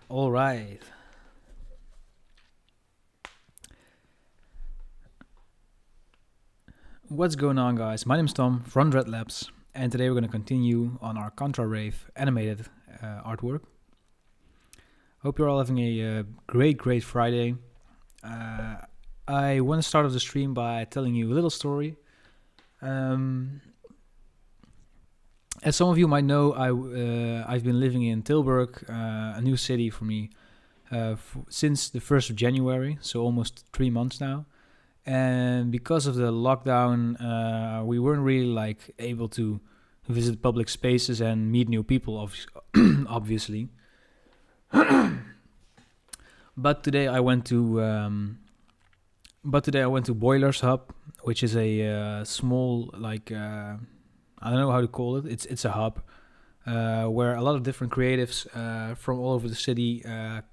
All right. What's going on, guys? My name's Tom from Dread Labs, and today we're going to continue on our Contra Rave animated artwork. Hope you're all having a great Friday. I want to start off the stream by telling you a little story. As some of you might know, I've been living in Tilburg, a new city for me, since the 1st of January, so almost 3 months now. And because of the lockdown, we weren't really able to visit public spaces and meet new people, obviously. But today I went to Boilers Hub, which is a small I don't know how to call it. It's a hub where a lot of different creatives from all over the city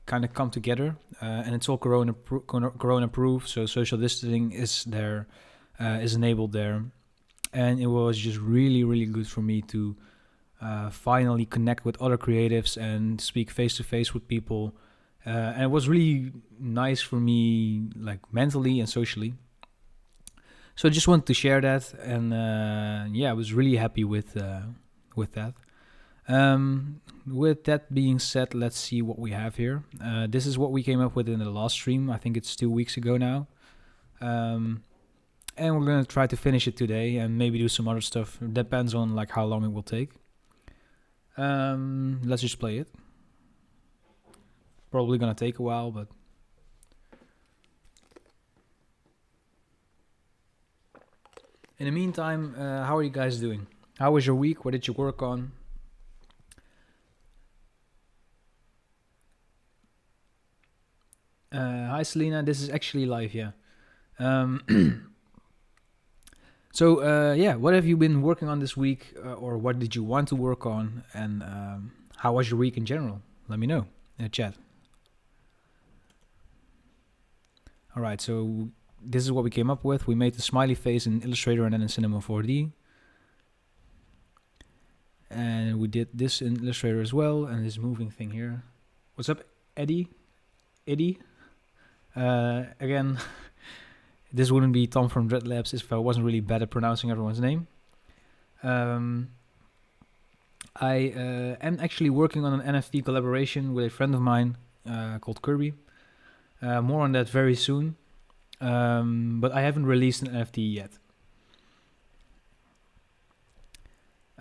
kind of come together, and it's all corona proof. So social distancing is enabled there, and it was just really good for me to finally connect with other creatives and speak face to face with people, and it was really nice for me, like mentally and socially. So I just wanted to share that, and I was really happy with that. With that being said, let's see what we have here. This is what we came up with in the last stream. I think it's 2 weeks ago now. And we're going to try to finish it today and maybe do some other stuff. It depends on how long it will take. Let's just play it. Probably going to take a while, but... In the meantime, how are you guys doing? How was your week? What did you work on? Hi Selena, this is actually live, yeah. What have you been working on this week, or what did you want to work on, and how was your week in general? Let me know in the chat. All right, so this is what we came up with. We made the smiley face in Illustrator and then in Cinema 4D. And we did this in Illustrator as well, and this moving thing here. What's up, Eddie? Again, this wouldn't be Tom from Dread Labs if I wasn't really bad at pronouncing everyone's name. I am actually working on an NFT collaboration with a friend of mine called Kirby. More on that very soon. But I haven't released an NFT yet.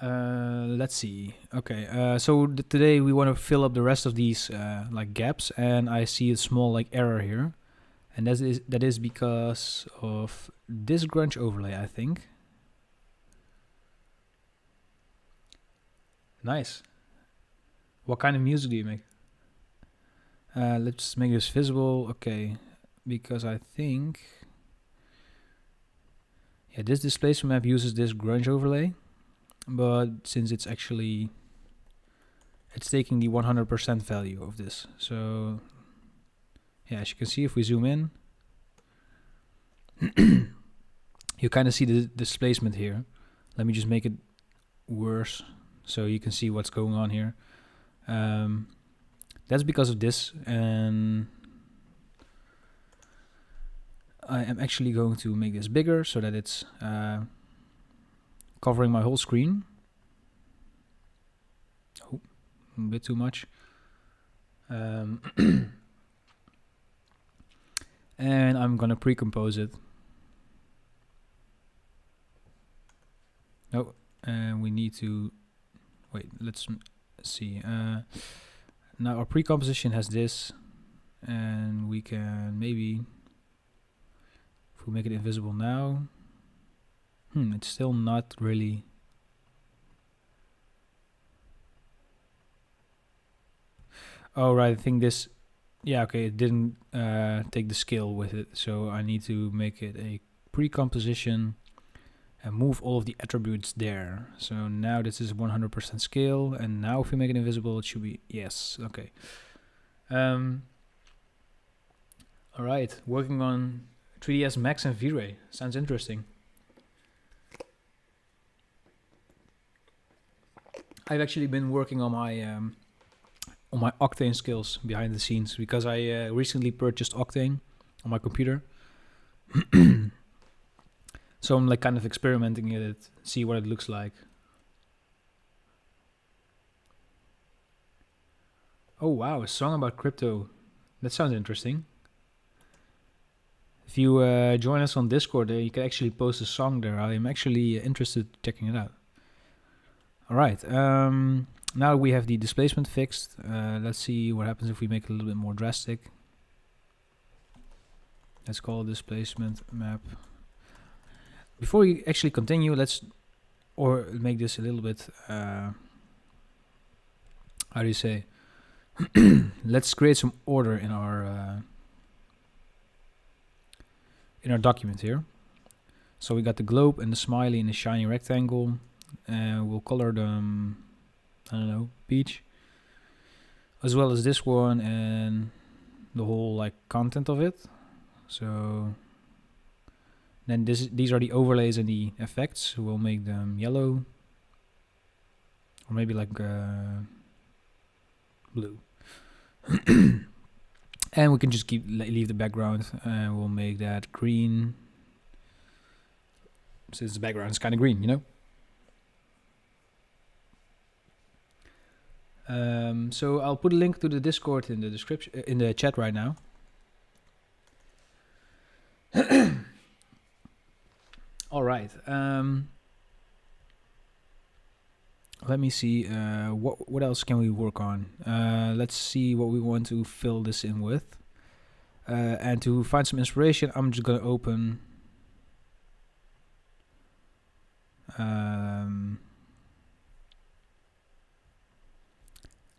Let's see. Okay, so today we want to fill up the rest of these gaps, and I see a small error here, and that is because of this grunge overlay, I think. Nice. What kind of music do you make? Let's make this visible. Okay, because I think this displacement map uses this grunge overlay. But since it's taking the 100% value of this. So as you can see, if we zoom in, you kind of see the displacement here. Let me just make it worse so you can see what's going on here. That's because of this, and I am actually going to make this bigger so that it's covering my whole screen. Oh, a bit too much. And I'm gonna pre-compose it. Oh, and we need to wait. Let's see. Now our pre-composition has this, and we can maybe, if we make it invisible now. It's still not really. Oh, right, I think this. Yeah, okay, it didn't take the scale with it, so I need to make it a pre-composition and move all of the attributes there. So now this is 100% scale, and now if we make it invisible, it should be yes. Okay. All right, working on 3ds Max and V-Ray. Sounds interesting. I've actually been working on my on my Octane skills behind the scenes, because I recently purchased Octane on my computer. So I'm like kind of experimenting with it, see what it looks like. Oh wow, a song about crypto. That sounds interesting. If you join us on Discord, you can actually post a song there. I am actually interested in checking it out. All right. Now we have the displacement fixed. Let's see what happens if we make it a little bit more drastic. Let's call displacement map. Before we actually continue, or make this a little bit, how do you say? Let's create some order in our document here. So we got the globe and the smiley and the shiny rectangle. We'll color them, I don't know, peach, as well as this one and the whole like content of it. So then these are the overlays and the effects. We'll make them yellow, or maybe like blue. And we can just leave the background, and we'll make that green, since the background is kind of green, you know. So I'll put a link to the Discord in the description, in the chat right now. All right. Let me see. What else can we work on? Let's see what we want to fill this in with. And to find some inspiration, I'm just gonna open.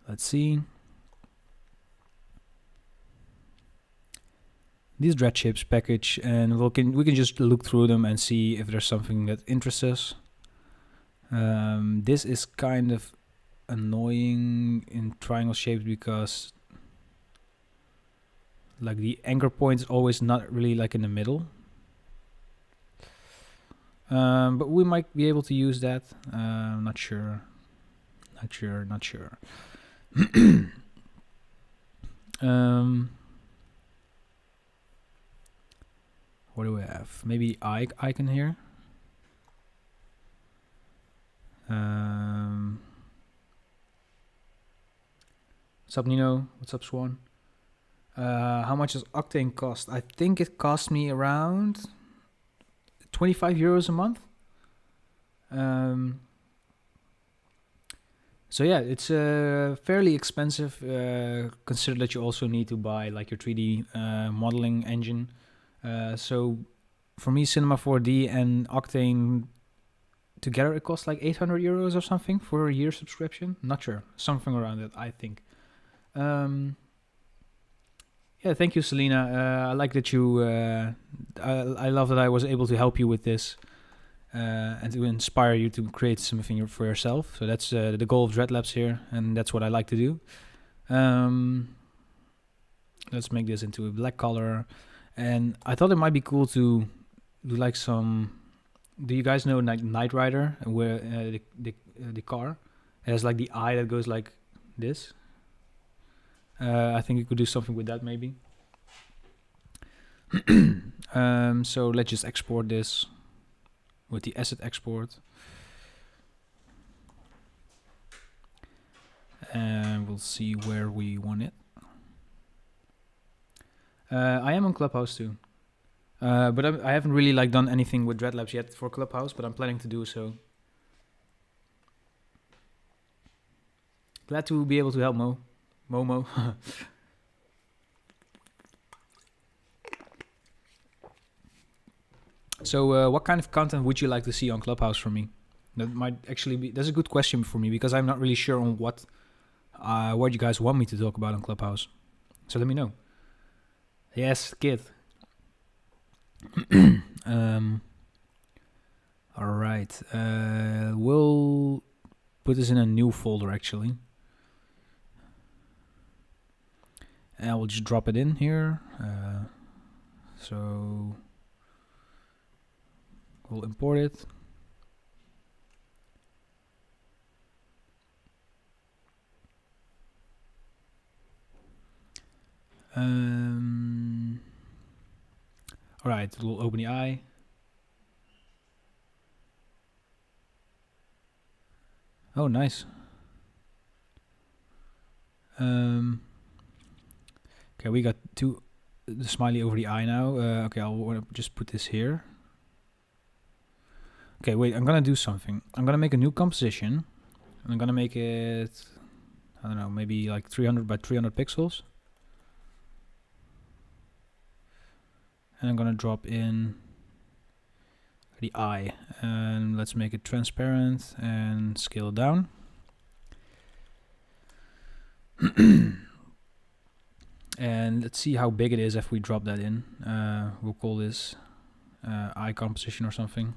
Let's see. These dread chips package, and we can just look through them and see if there's something that interests us. This is kind of annoying in triangle shapes because like the anchor point is always not really like in the middle. But we might be able to use that. Not sure. What do we have? Maybe the icon here. What's up, Nino? What's up, Swan? How much does Octane cost? I think it cost me around 25 euros a month. So yeah, it's fairly expensive. Consider that you also need to buy like your 3D modeling engine. So for me, Cinema 4D and Octane together, it costs like 800 euros or something for a year subscription. Not sure, something around it, I think. Yeah, thank you, Selena. I like that you. I love that I was able to help you with this, and to inspire you to create something for yourself. So that's the goal of Dreadlabs here, and that's what I like to do. Let's make this into a black color, and I thought it might be cool to do like some. Do you guys know Knight Rider, where the car it has like the eye that goes like this? I think you could do something with that maybe. So let's just export this with the asset export. And we'll see where we want it. I am on Clubhouse too. But I haven't really like done anything with Dreadlabs yet for Clubhouse, but I'm planning to do so. Glad to be able to help Momo. So what kind of content would you like to see on Clubhouse from me? That might actually be, that's a good question for me, because I'm not really sure on what you guys want me to talk about on Clubhouse. So let me know. Yes, kid. All right. We'll put this in a new folder actually. And I will just drop it in here. So we'll import it. All right, we'll open the eye. Oh, nice. Okay, we got the smiley over the eye now. Okay, I'll just put this here. Okay, wait, I'm gonna do something. I'm gonna make a new composition. I'm gonna make it, I don't know, maybe like 300 by 300 pixels. And I'm gonna drop in the eye. And let's make it transparent and scale it down. And let's see how big it is if we drop that in. We'll call this eye composition or something.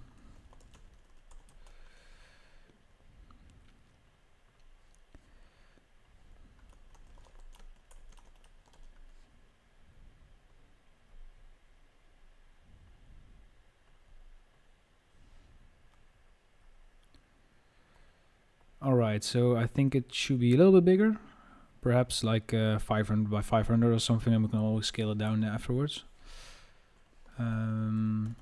Alright, so I think it should be a little bit bigger. Perhaps like 500 by 500 or something, and we can always scale it down afterwards. And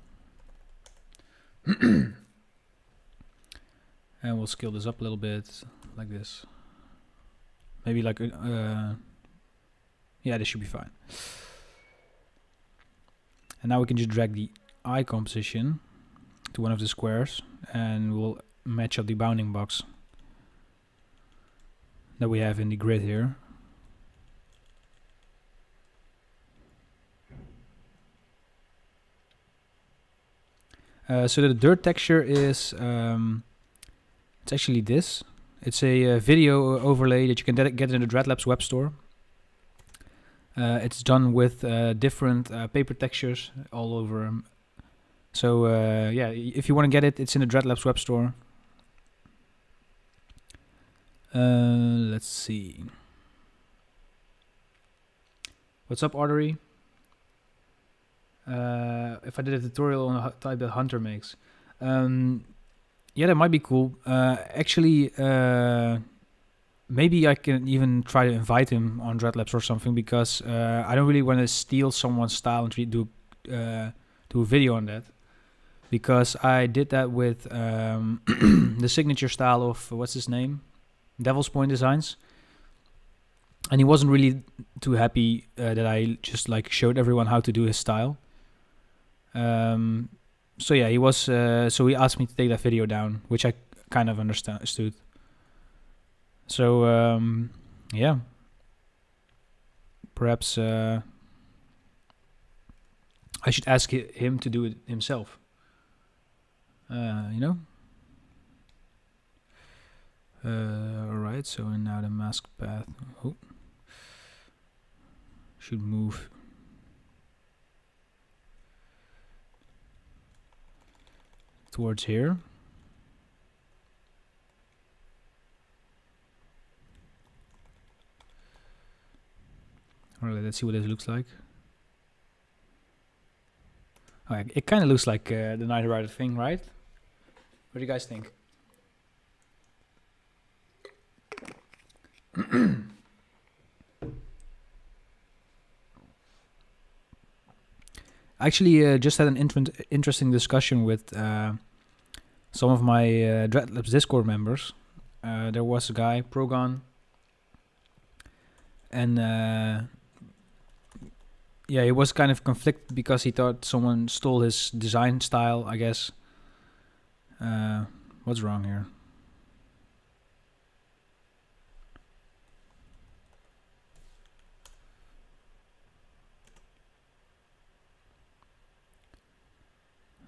we'll scale this up a little bit, like this. Maybe like, yeah, this should be fine. And now we can just drag the eye composition to one of the squares, and we'll match up the bounding box that we have in the grid here. So the dirt texture is, it's actually this. It's a video overlay that you can get in the Dreadlabs web store. It's done with different paper textures all over. So yeah, if you want to get it, it's in the Dreadlabs web store. Let's see. What's up, Artery? If I did a tutorial on a type that Hunter makes, yeah, that might be cool. Actually, maybe I can even try to invite him on Dreadlabs or something, because I don't really want to steal someone's style and do a video on that, because I did that with the signature style of what's his name, Devil's Point Designs, and he wasn't really too happy that I just like showed everyone how to do his style. So yeah, he was. So he asked me to take that video down, which I kind of understood. So yeah, perhaps I should ask him to do it himself. You know. All right. So now the mask path should move. Towards here. Alright, let's see what this looks like. Alright, it kind of looks like the Knight Rider thing, right? What do you guys think? Actually, just had an interesting discussion with some of my Dreadlabs Discord members. There was a guy, Progon, and yeah, he was kind of conflicted because he thought someone stole his design style, I guess. What's wrong here?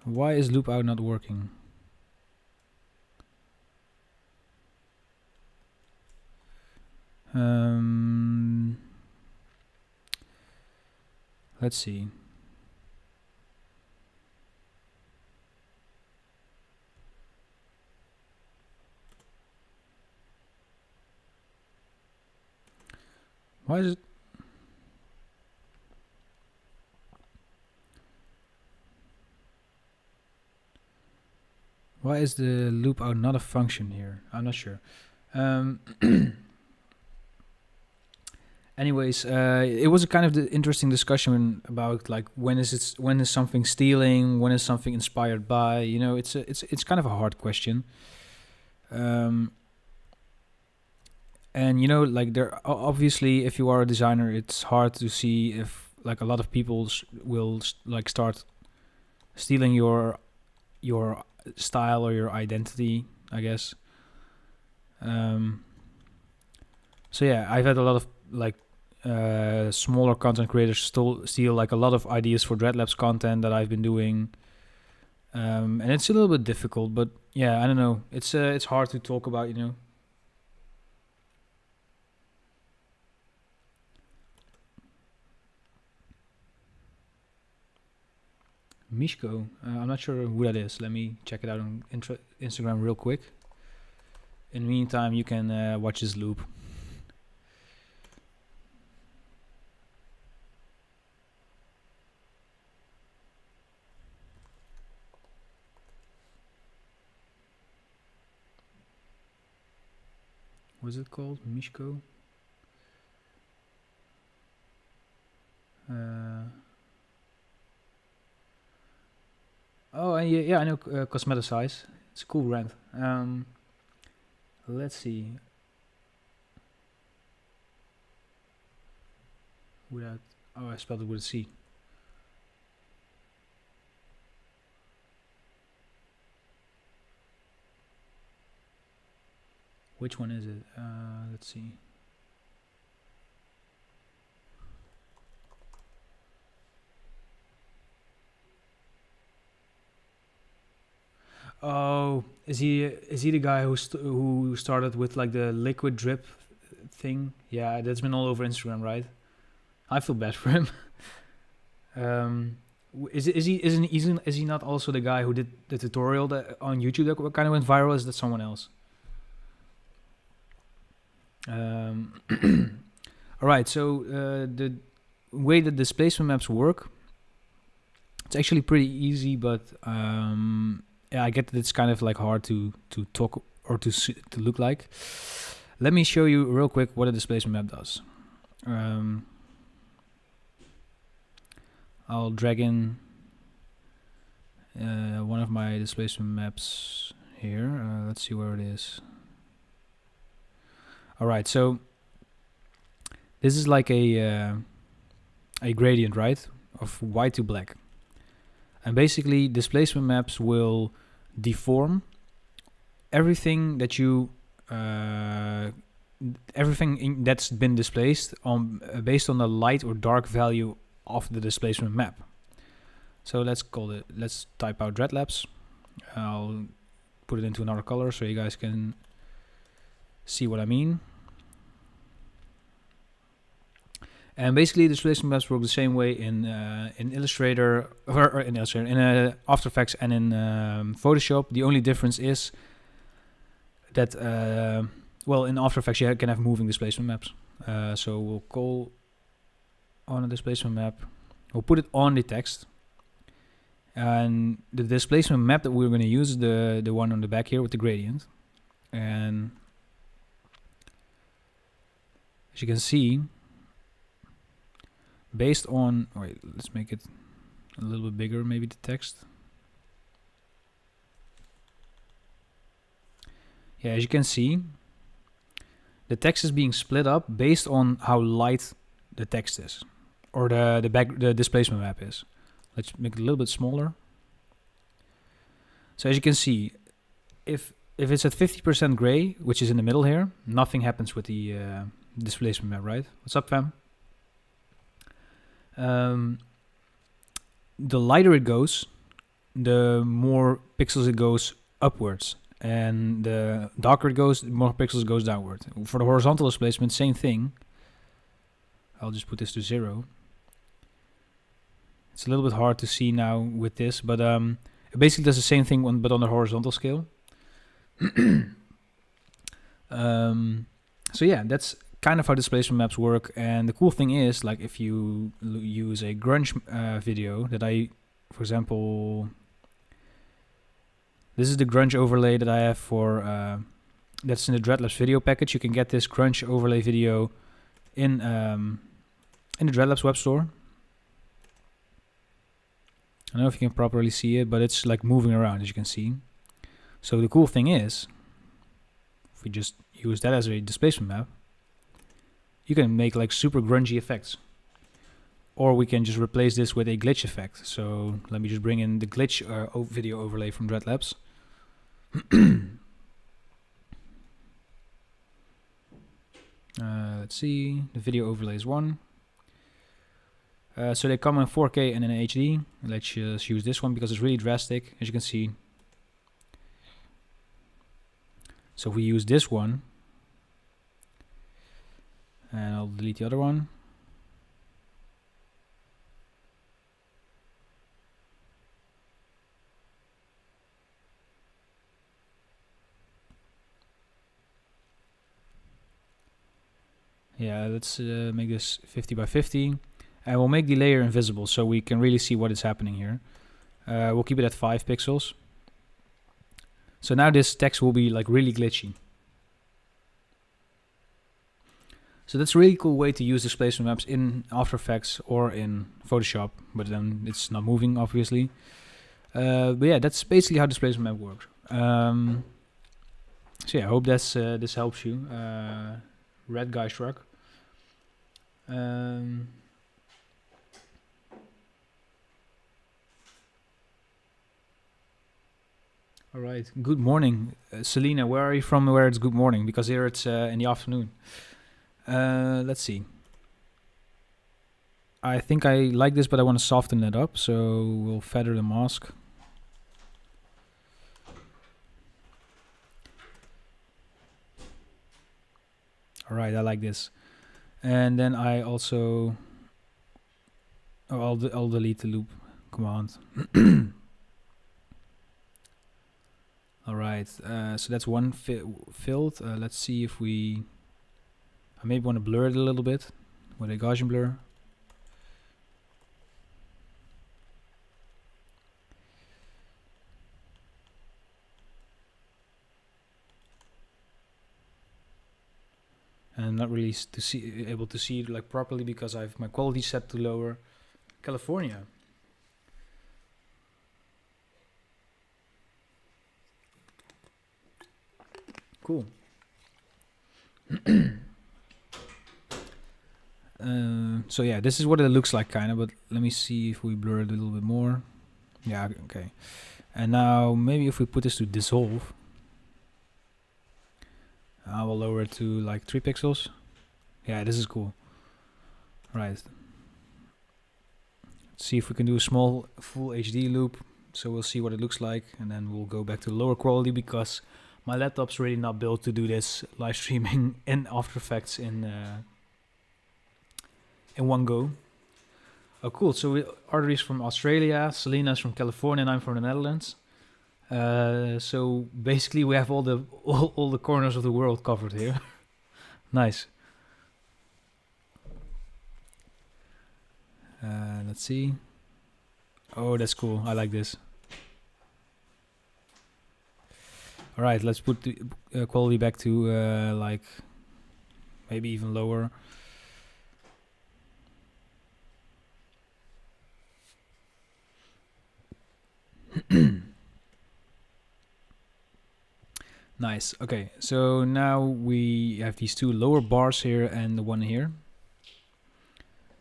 Why is loop out not working? Let's see. Why is it? Why is the loop out not a function here? I'm not sure. Anyways, it was a kind of the interesting discussion about like when is something stealing, when is something inspired by. You know, it's kind of a hard question. Um, and you know, like obviously, if you are a designer, it's hard to see if like a lot of people will like start stealing your style or your identity, I guess. Um, so yeah, I've had a lot of like smaller content creators steal like a lot of ideas for Dreadlabs content that I've been doing, and it's a little bit difficult. But yeah, I don't know. It's hard to talk about, you know. Mishko, I'm not sure who that is. Let me check it out on Instagram real quick. In the meantime, you can watch this loop. What is it called? Mishko? Oh, yeah, I know Cosmeticize. It's a cool brand. Let's see. Without, oh, I spelled it with a C. Which one is it? Let's see. Oh, is he the guy who started with like the liquid drip thing? Yeah, that's been all over Instagram, right? I feel bad for him. Is he not also the guy who did the tutorial that on YouTube that kind of went viral? Is that someone else? All right. So the way that displacement maps work, it's actually pretty easy, but yeah, I get that it's kind of like hard to talk or to look like. Let me show you real quick what a displacement map does. I'll drag in one of my displacement maps here. Let's see where it is. All right, so this is like a gradient, right, of white to black. And basically, displacement maps will deform everything that you that's been displaced on based on the light or dark value of the displacement map. So let's type out Dreadlabs. I'll put it into another color so you guys can see what I mean. And basically, displacement maps work the same way in Illustrator or in Illustrator, in After Effects, and in Photoshop. The only difference is that well, in After Effects you can have moving displacement maps. So we'll call on a displacement map. We'll put it on the text, and the displacement map that we're going to use is the one on the back here with the gradient. And as you can see, based on, wait, let's make it a little bit bigger, maybe the text. Yeah, as you can see, the text is being split up based on how light the text is, or the displacement map is. Let's make it a little bit smaller. So as you can see, if it's at 50% gray, which is in the middle here, nothing happens with the displacement map, right? What's up, fam? The lighter it goes, the more pixels it goes upwards, and the darker it goes, the more pixels it goes downward. For the horizontal displacement, same thing. I'll just put this to 0. It's a little bit hard to see now with this, but it basically does the same thing, but on the horizontal scale. So yeah, that's kind of how displacement maps work. And the cool thing is, like, if you use a grunge video that for example, this is the grunge overlay that I have for that's in the Dreadlabs video package. You can get this grunge overlay video in the Dreadlabs web store. I don't know if you can properly see it, but it's like moving around, as you can see. So the cool thing is, if we just use that as a displacement map, you can make like super grungy effects. Or we can just replace this with a glitch effect. So let me just bring in the glitch video overlay from Dreadlabs. Let's see, the video overlay is 1. So they come in 4K and in HD. Let's just use this one because it's really drastic, as you can see. So if we use this one, and I'll delete the other one. Yeah, let's make this 50 by 50. And we'll make the layer invisible so we can really see what is happening here. We'll keep it at 5 pixels. So now this text will be like really glitchy. So that's a really cool way to use displacement maps in After Effects or in Photoshop, but then it's not moving, obviously. But yeah, that's basically how displacement map works. So yeah, I hope that's this helps you. Red Guy Shrug. All right. Good morning, Selena. Where are you from? Where it's good morning? Because here it's in the afternoon. Let's see. I think I like this, but I want to soften it up. So we'll feather the mask. All right, I like this. And then I also, I'll delete the loop command. All right, so that's one filled. Let's see if I maybe want to blur it a little bit with a Gaussian blur. And I'm not really able to see it like properly because I have my quality set to lower. California. Cool. So yeah, this is what it looks like kind of, but let me see if we blur it a little bit more. Yeah, okay. And now maybe if we put this to dissolve, I will lower it to like 3 pixels. Yeah, this is cool. Right. Let's see if we can do a small full HD loop. So we'll see what it looks like, and then we'll go back to lower quality because my laptop's really not built to do this live streaming in After Effects in one go. Oh, cool. So Artery's from Australia, Selena's from California, and I'm from the Netherlands. So basically, we have all the corners of the world covered here. Nice. Let's see. Oh, that's cool. I like this. All right, let's put the quality back to like maybe even lower. Nice. Okay, so now we have these 2 lower bars here and the one here.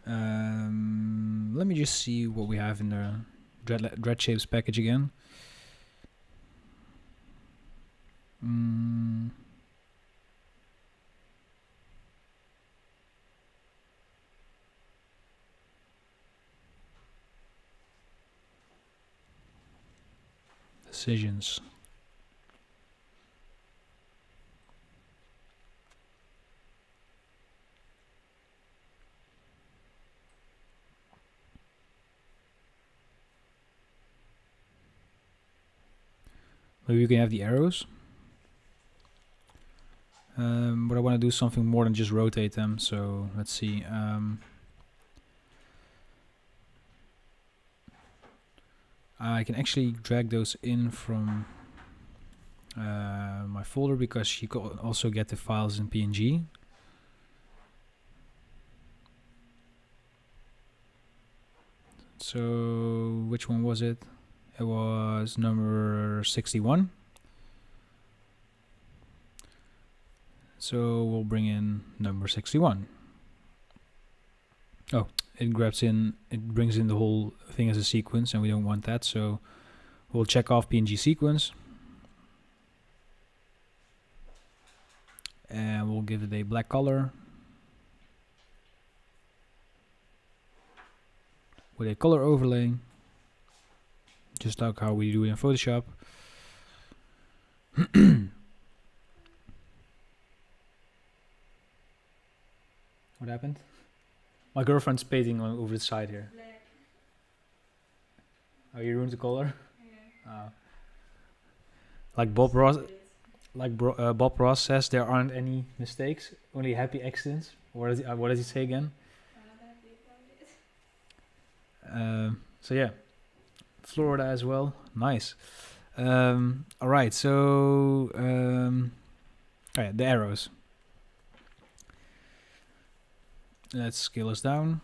Let me just see what we have in the Dread Shapes package again. Decisions. Maybe you can have the arrows. But I want to do something more than just rotate them. So let's see. I can actually drag those in from my folder because you can also get the files in PNG. So which one was it? It was number 61. So we'll bring in number 61. Oh, it brings in the whole thing as a sequence, and we don't want that, so we'll check off PNG sequence. And we'll give it a black color with a color overlay, just like how we do it in Photoshop. What happened? My girlfriend's painting over the side here. Black. Oh, you ruined the color? Yeah. Like Bob Ross says, there aren't any mistakes, only happy accidents. What does he say again? So yeah, Florida as well. Nice. All right. So the arrows. Let's scale us down.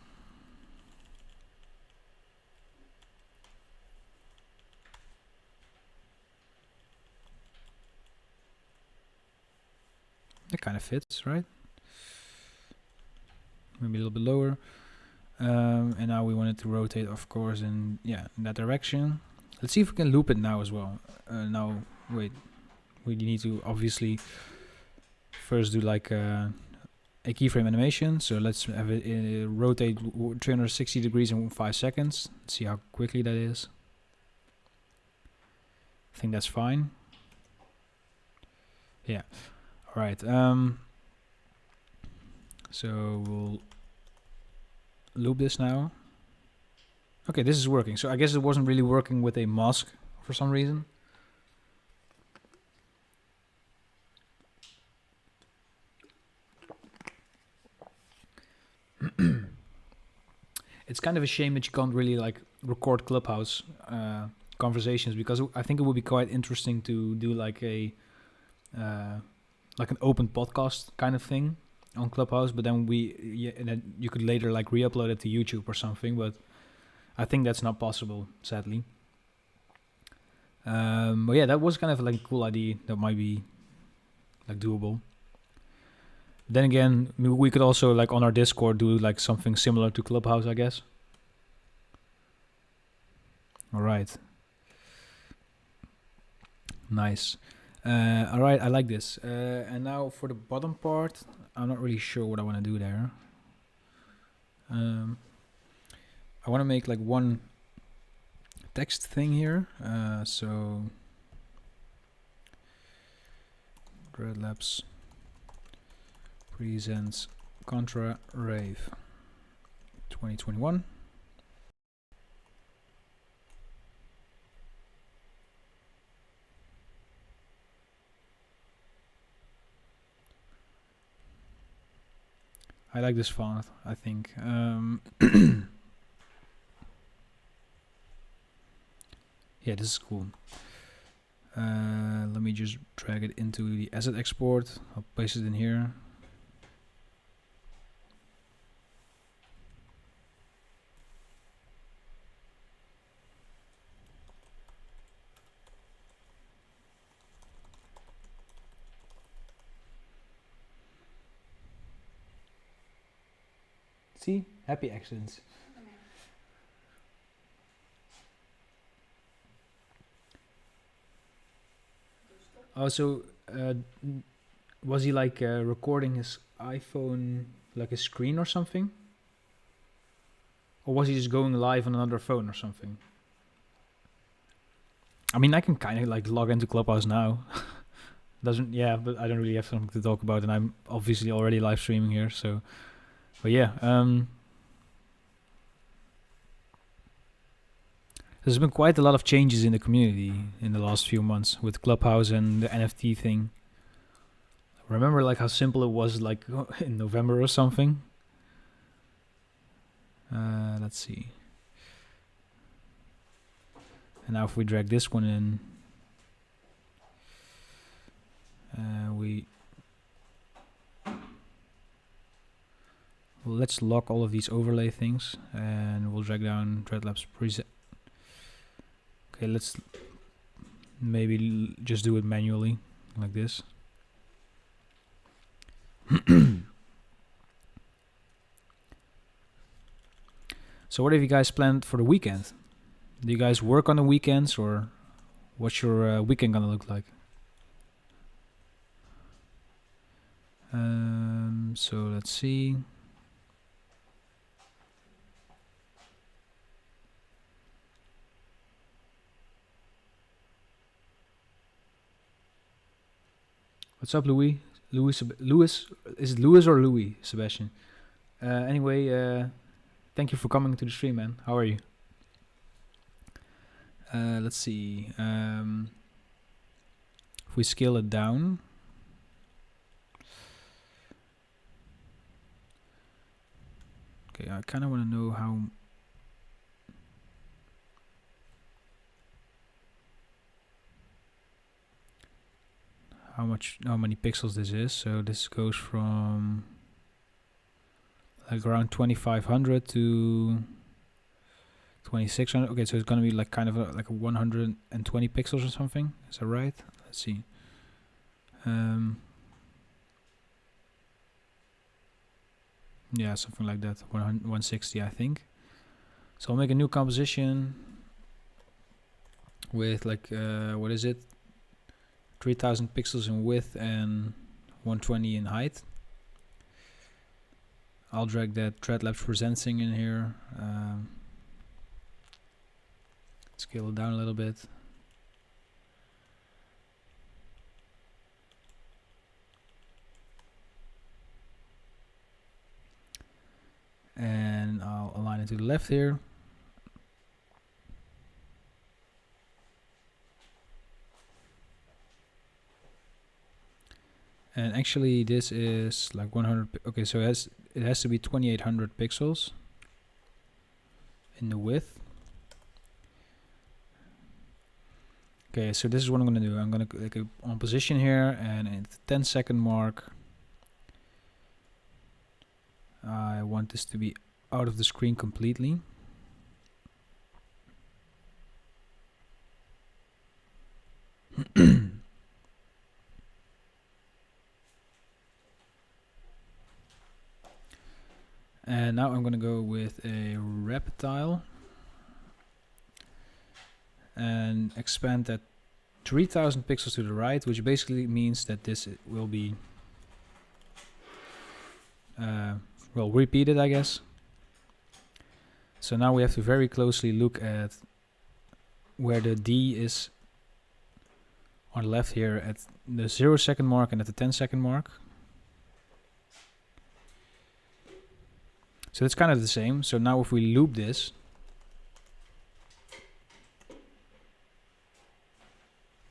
That kind of fits, right? Maybe a little bit lower. And now we want it to rotate, of course, in that direction. Let's see if we can loop it now as well. Now, wait. We need to obviously first do like a keyframe animation. So let's have it rotate 360 degrees in 5 seconds. Let's see how quickly that is. I think that's fine. Yeah. All right. So we'll loop this now. Okay, this is working. So I guess it wasn't really working with a mask for some reason. It's kind of a shame that you can't really like record Clubhouse conversations, because I think it would be quite interesting to do like a like an open podcast kind of thing on Clubhouse, but then and then you could later like re-upload it to YouTube or something, but I think that's not possible, sadly. But yeah, that was kind of like a cool idea that might be like doable. Then again, we could also like on our Discord do like something similar to Clubhouse, I guess. All right. Nice. All right, I like this. And now for the bottom part, I'm not really sure what I want to do there. I want to make like one text thing here. So Dreadlabs presents Contra Rave 2021. I like this font, I think. Yeah, this is cool. Let me just drag it into the asset export. I'll place it in here. See? Happy accidents. Oh, so was he like recording his iPhone, like a screen or something? Or was he just going live on another phone or something? I mean, I can kind of like log into Clubhouse now. But I don't really have something to talk about, and I'm obviously already live streaming here, so. But yeah, there's been quite a lot of changes in the community in the last few months with Clubhouse and the NFT thing. Remember like how simple it was like in November or something? Let's see. And now if we drag this one in, Well, let's lock all of these overlay things, and we'll drag down Dreadlabs preset. Okay, let's maybe just do it manually, like this. So what have you guys planned for the weekend? Do you guys work on the weekends, or what's your weekend gonna look like? So let's see. What's up, Louis? Louis, is it Louis or Louis, Sebastian? Anyway, thank you for coming to the stream, man. How are you? Let's see. If we scale it down. Okay, I kind of want to know how many pixels this is. So this goes from like around 2500 to 2600. Okay, so it's gonna be like kind of like a 120 pixels or something. Is that right? Let's see. Yeah, something like that. 160, I think. So I'll make a new composition with like what is it? 3000 pixels in width and 120 in height. I'll drag that Dreadlabs Presents thing in here. Scale it down a little bit. And I'll align it to the left here. And actually this is like 100, okay, so it has to be 2800 pixels in the width. Okay, so this is what I'm gonna do. I'm gonna click on position here, and at the 10-second mark, I want this to be out of the screen completely. And now I'm going to go with a wrap tile and expand that 3000 pixels to the right, which basically means that this will be well repeated, I guess. So now we have to very closely look at where the D is on the left here at the 0-second mark and at the 10-second mark. So it's kind of the same. So now if we loop this,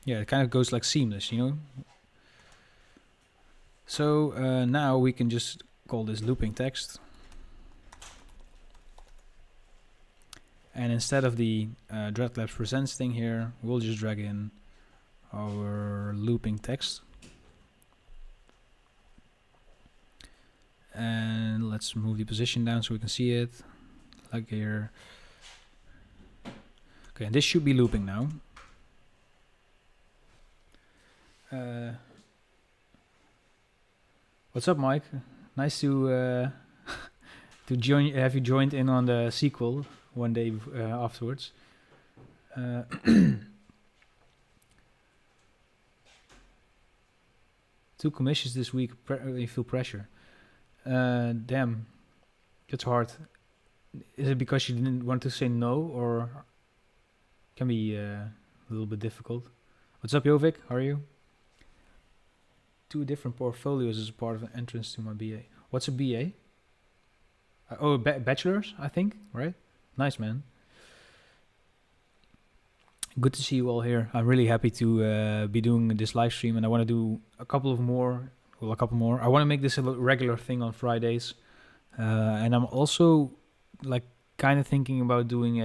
yeah, it kind of goes like seamless, you know. So now we can just call this looping text. And instead of the Dreadlabs Presents thing here, we'll just drag in our looping text. And let's move the position down so we can see it, like here. Okay, and this should be looping now. What's up, Mike? Nice to join. Have you joined in on the sequel one day afterwards? Two commissions this week. You feel pressure. Damn, it's hard. Is it because you didn't want to say no, or can be a little bit difficult? What's up, Jovic? How are you? 2 different portfolios as a part of an entrance to my BA. What's a BA? Oh, bachelor's, I think, right? Nice, man. Good to see you all here. I'm really happy to be doing this live stream, and I want to do a couple more. I want to make this a regular thing on Fridays, and I'm also like kind of thinking about doing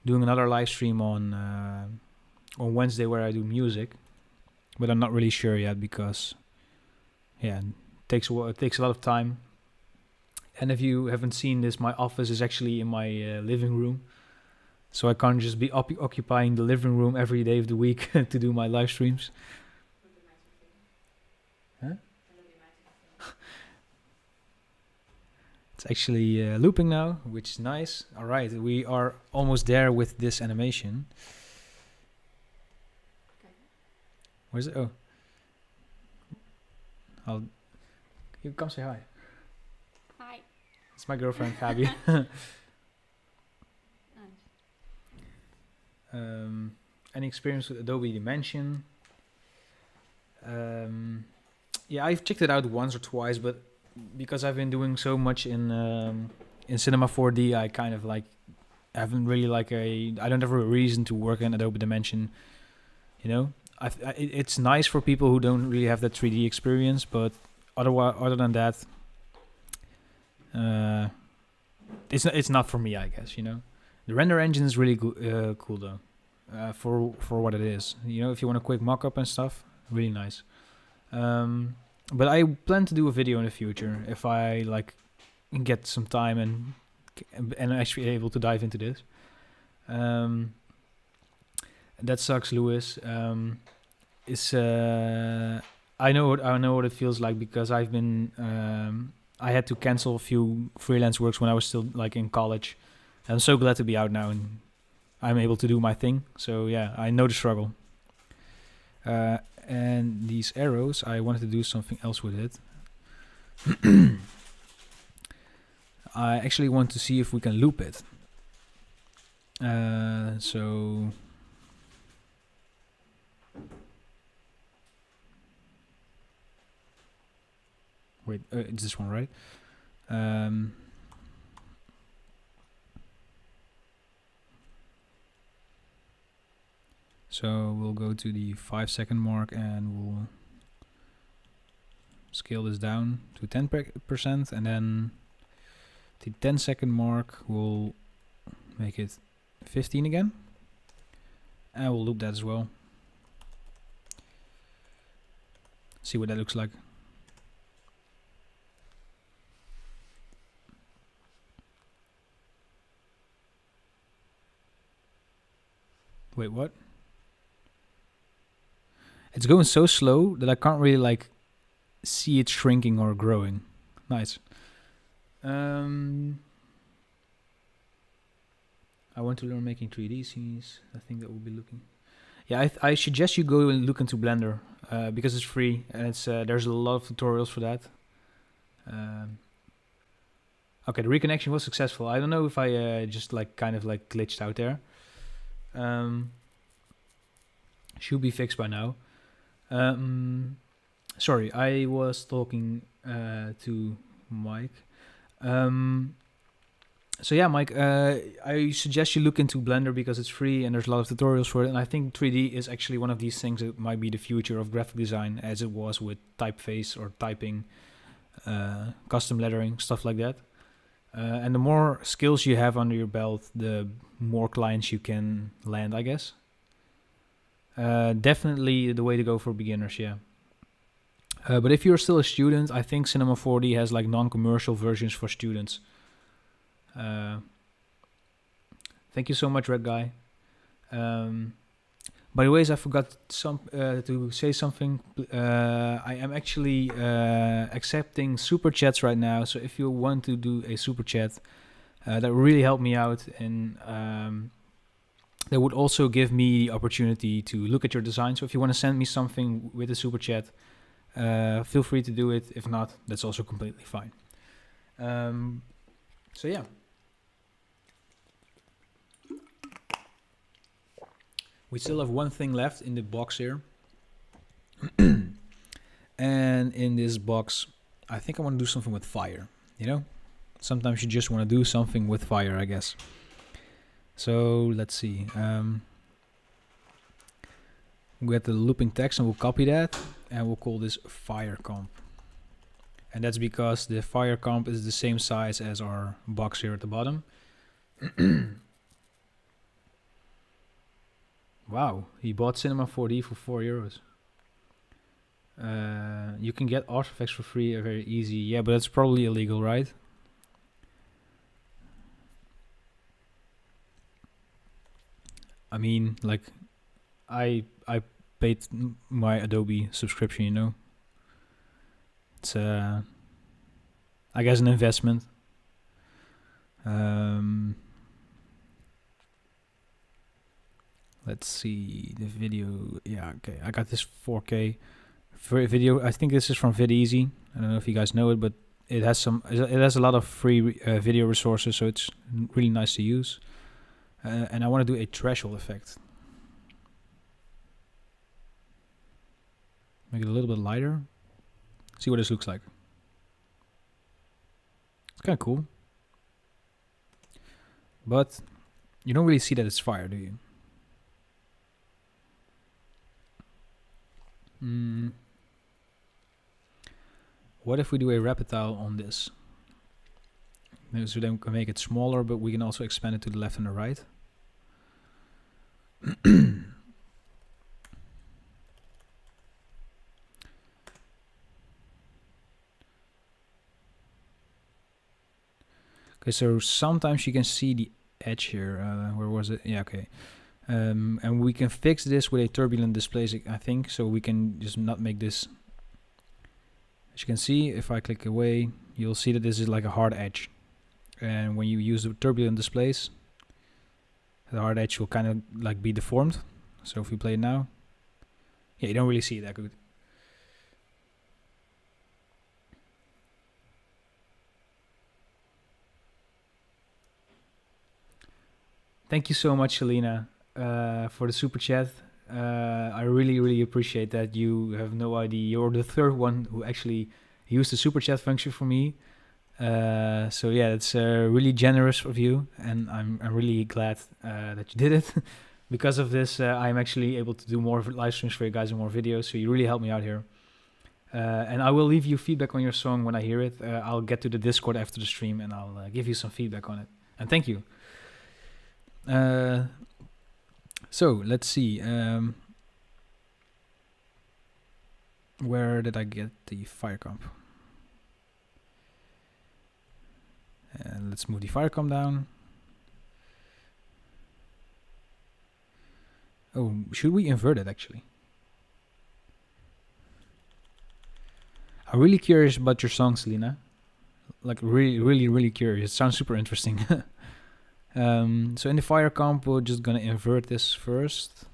another live stream on Wednesday where I do music, but I'm not really sure yet because, yeah, It takes a lot of time. And if you haven't seen this, my office is actually in my living room. So I can't just be occupying the living room every day of the week to do my live streams. Huh? It's actually looping now, which is nice. All right, we are almost there with this animation. Where's it? Oh. You come say hi. Hi. It's my girlfriend, Gabi. Any experience with Adobe Dimension? Yeah, I've checked it out once or twice, but because I've been doing so much in Cinema 4D, I kind of like haven't really like I don't have a reason to work in Adobe Dimension. You know, it's nice for people who don't really have that 3D experience, but other than that, it's not for me, I guess. You know, the render engine is really cool though, for what it is. You know, if you want a quick mock-up and stuff, really nice. But I plan to do a video in the future if I like get some time and actually able to dive into this. That sucks, Lewis. I know what it feels like because I've been I had to cancel a few freelance works when I was still like in college. I'm so glad to be out now and I'm able to do my thing. So yeah, I know the struggle. And these arrows, I wanted to do something else with it. I actually want to see if we can loop it. So wait, it's this one, right? So we'll go to the 5-second mark and we'll scale this down to 10%, and then the 10-second mark we'll make it 15 again, and we'll loop that as well. See what that looks like. Wait, what? It's going so slow that I can't really like see it shrinking or growing. Nice. I want to learn making 3D scenes. I think that will be looking. Yeah, I suggest you go and look into Blender because it's free and it's there's a lot of tutorials for that. Okay, the reconnection was successful. I don't know if I just like kind of like glitched out there. Should be fixed by now. Sorry, I was talking to Mike. So yeah, Mike, I suggest you look into Blender because it's free and there's a lot of tutorials for it. And I think 3D is actually one of these things that might be the future of graphic design, as it was with typeface or typing, custom lettering, stuff like that. And the more skills you have under your belt, the more clients you can land, I guess. Definitely the way to go for beginners, yeah. But if you're still a student, I think Cinema 4D has like non-commercial versions for students. Thank you so much, Red Guy. By the way, I forgot to say something. I am actually accepting super chats right now. So if you want to do a super chat, that would really help me out, and that would also give me the opportunity to look at your design. So if you want to send me something with a super chat, feel free to do it. If not, that's also completely fine. So yeah. We still have one thing left in the box here. And in this box, I think I want to do something with fire, you know? Sometimes you just want to do something with fire, I guess. So let's see. We get the looping text and we'll copy that and we'll call this fire comp. And that's because the fire comp is the same size as our box here at the bottom. Wow, he bought Cinema 4D for €4. You can get artifacts for free, very easy. Yeah, but that's probably illegal, right? I mean, like, I paid my Adobe subscription, you know. It's I guess an investment. Let's see the video. Yeah, okay. I got this 4K for video. I think this is from VidEasy. I don't know if you guys know it, but it has a lot of free video resources, so it's really nice to use. And I want to do a threshold effect. Make it a little bit lighter. See what this looks like. It's kind of cool. But you don't really see that it's fire, do you? What if we do a rapid tile on this? So then we can make it smaller, but we can also expand it to the left and the right. Okay, so sometimes you can see the edge here. Where was it? Yeah, okay. And we can fix this with a turbulent displacement, I think. So we can just not make this. As you can see, if I click away, you'll see that this is like a hard edge. And when you use the turbulent displace, the hard edge will kind of like be deformed. So if we play it now, yeah, you don't really see it that good. Thank you so much, Selena, for the super chat. I really appreciate that. You have no idea. You're the third one who actually used the super chat function for me. So yeah, it's really generous of you, and I'm really glad that you did it. Because of this, I'm actually able to do more live streams for you guys and more videos. So you really helped me out here. And I will leave you feedback on your song when I hear it. I'll get to the Discord after the stream and I'll give you some feedback on it. And thank you. So let's see. Where did I get the fire comp? And let's move the fire comp down. Oh, should we invert it actually? I'm really curious about your song, Selena. Like really curious. It sounds super interesting. So in the fire comp, we're just gonna invert this first.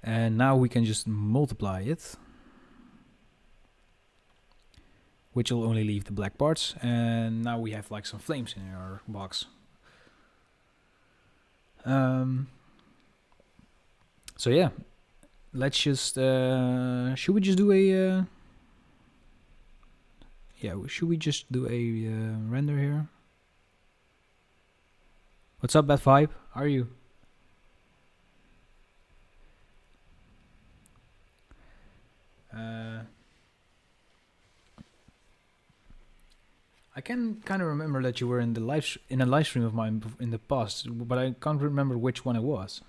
And now we can just multiply it, which will only leave the black parts. And now we have like some flames in our box. So yeah, let's just, should we just do a, yeah, should we just do a render here? What's up, Bad Vibe? How are you? I can kind of remember that you were in the in a live stream of mine in the past, but I can't remember which one it was.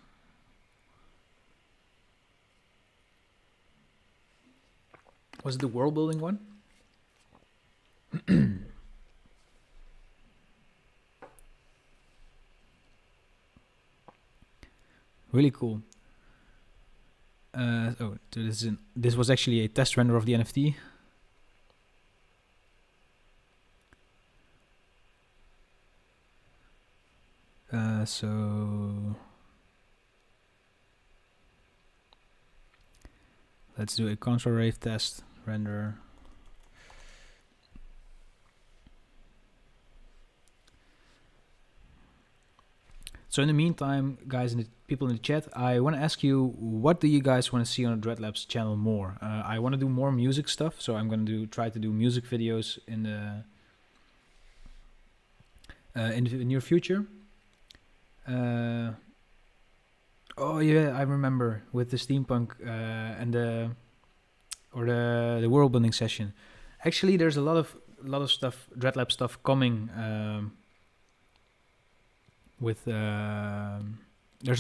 Was it the world building one? Really cool. Oh, this was actually a test render of the NFT. So let's do a control wave test render. So in the meantime, guys, and the people in the chat, I want to ask you, what do you guys want to see on the Dreadlabs channel more? I want to do more music stuff, so I'm going to try to do music videos in the near future. Oh yeah, I remember with the steampunk and the world building session. Actually, there's a lot of stuff, Dreadlab stuff coming. There's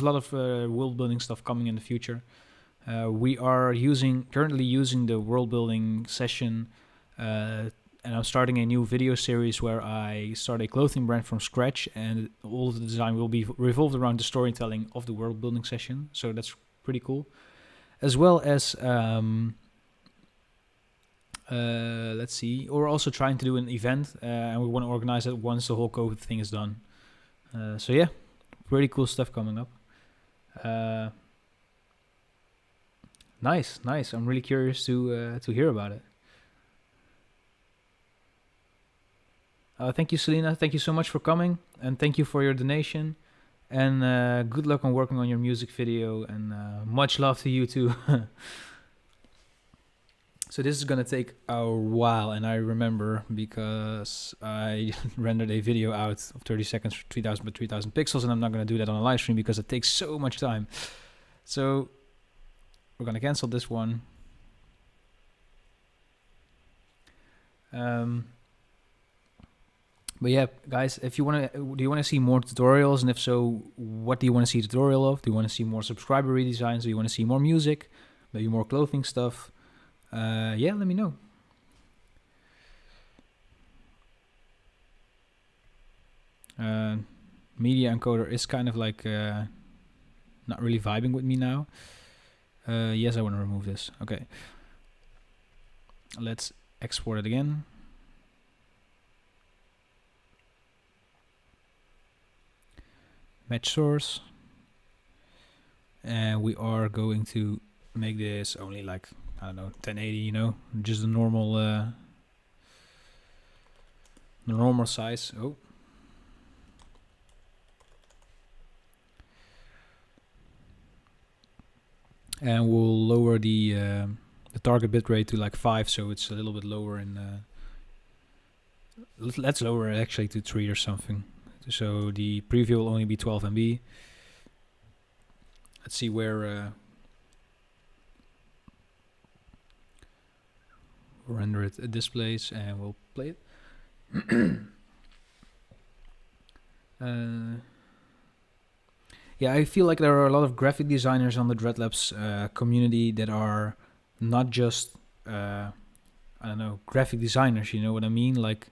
a lot of world building stuff coming in the future. We are currently using the world building session, and I'm starting a new video series where I start a clothing brand from scratch, and all of the design will be revolved around the storytelling of the world building session. So that's pretty cool. As well as let's see, we're also trying to do an event, and we want to organize it once the whole COVID thing is done. So yeah, pretty cool stuff coming up. Nice. I'm really curious to hear about it. Thank you, Selena. Thank you so much for coming, and thank you for your donation. And good luck on working on your music video, and much love to you too. So this is gonna take a while, and I remember because I rendered a video out of 30 seconds for 3000 by 3000 pixels, and I'm not gonna do that on a live stream because it takes so much time. So we're gonna cancel this one. But yeah, guys, if you do you want to see more tutorials, and if so, what do you want to see a tutorial of? Do you want to see more subscriber redesigns? Do you want to see more music? Maybe more clothing stuff? Yeah, let me know. Media encoder is kind of like not really vibing with me now. Yes, I want to remove this. Okay. Let's export it again. Match source. And we are going to make this only like, I don't know, 1080, you know, just the normal size. Oh. And we'll lower the target bitrate to like 5, so it's a little bit lower in let's lower it actually to 3 or something. So the preview will only be 12 MB. Let's see where render it displays, and we'll play it. Yeah, I feel like there are a lot of graphic designers on the Dreadlabs community that are not just I don't know, graphic designers, you know what I mean? Like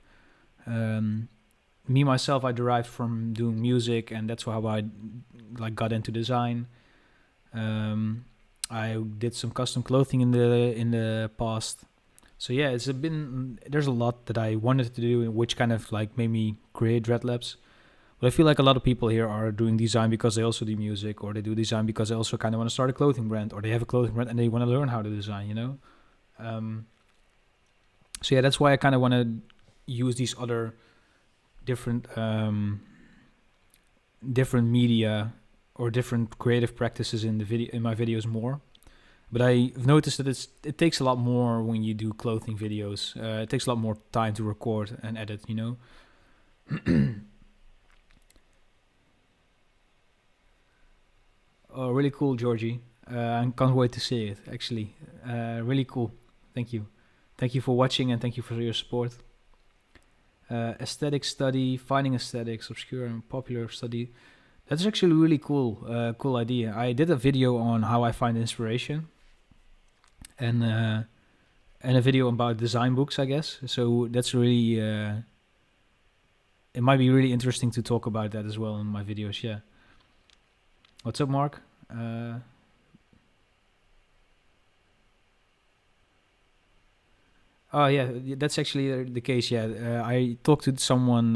me myself, I derived from doing music, and that's how I like got into design. I did some custom clothing in the past. So yeah, there's a lot that I wanted to do, which kind of like made me create Dreadlabs. But I feel like a lot of people here are doing design because they also do music, or they do design because they also kind of want to start a clothing brand, or they have a clothing brand and they want to learn how to design, you know? So yeah, that's why I kind of want to use these other different media or different creative practices in my videos more. But I've noticed that it takes a lot more when you do clothing videos. It takes a lot more time to record and edit, you know? Oh, really cool, Georgie. I can't wait to see it, actually. Really cool. Thank you. Thank you for watching, and thank you for your support. Aesthetic study, finding aesthetics, obscure and popular study. That's actually really cool. Cool idea. I did a video on how I find inspiration, and a video about design books, I guess. So that's really it might be really interesting to talk about that as well in my videos. Yeah. What's up, Mark? Oh yeah, that's actually the case. Yeah, I talked to someone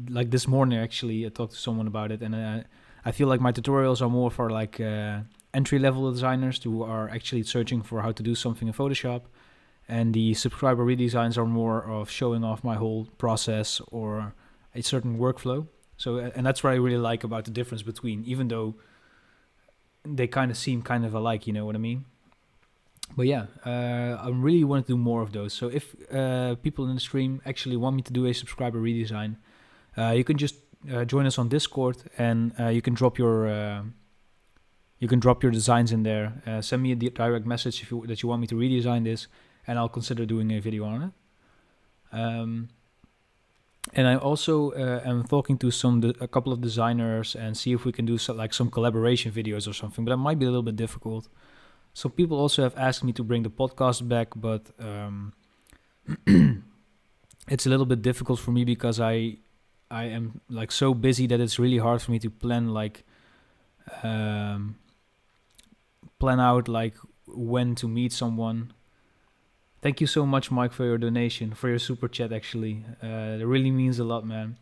like this morning. Actually, I talked to someone about it, and I feel like my tutorials are more for like entry-level designers who are actually searching for how to do something in Photoshop, and the subscriber redesigns are more of showing off my whole process or a certain workflow. So, and that's what I really like about the difference between, even though they kind of seem kind of alike, you know what I mean? But yeah, I really want to do more of those. So if people in the stream actually want me to do a subscriber redesign, you can just join us on Discord, and you can drop your designs in there. Send me a direct message that you want me to redesign this, and I'll consider doing a video on it. And I also am talking to a couple of designers and see if we can do some collaboration videos or something. But it might be a little bit difficult. Some people also have asked me to bring the podcast back, but it's a little bit difficult for me because I am like so busy that it's really hard for me to um, plan out like when to meet someone. Thank you so much, Mike, for your donation, for your super chat. Actually, it really means a lot, man.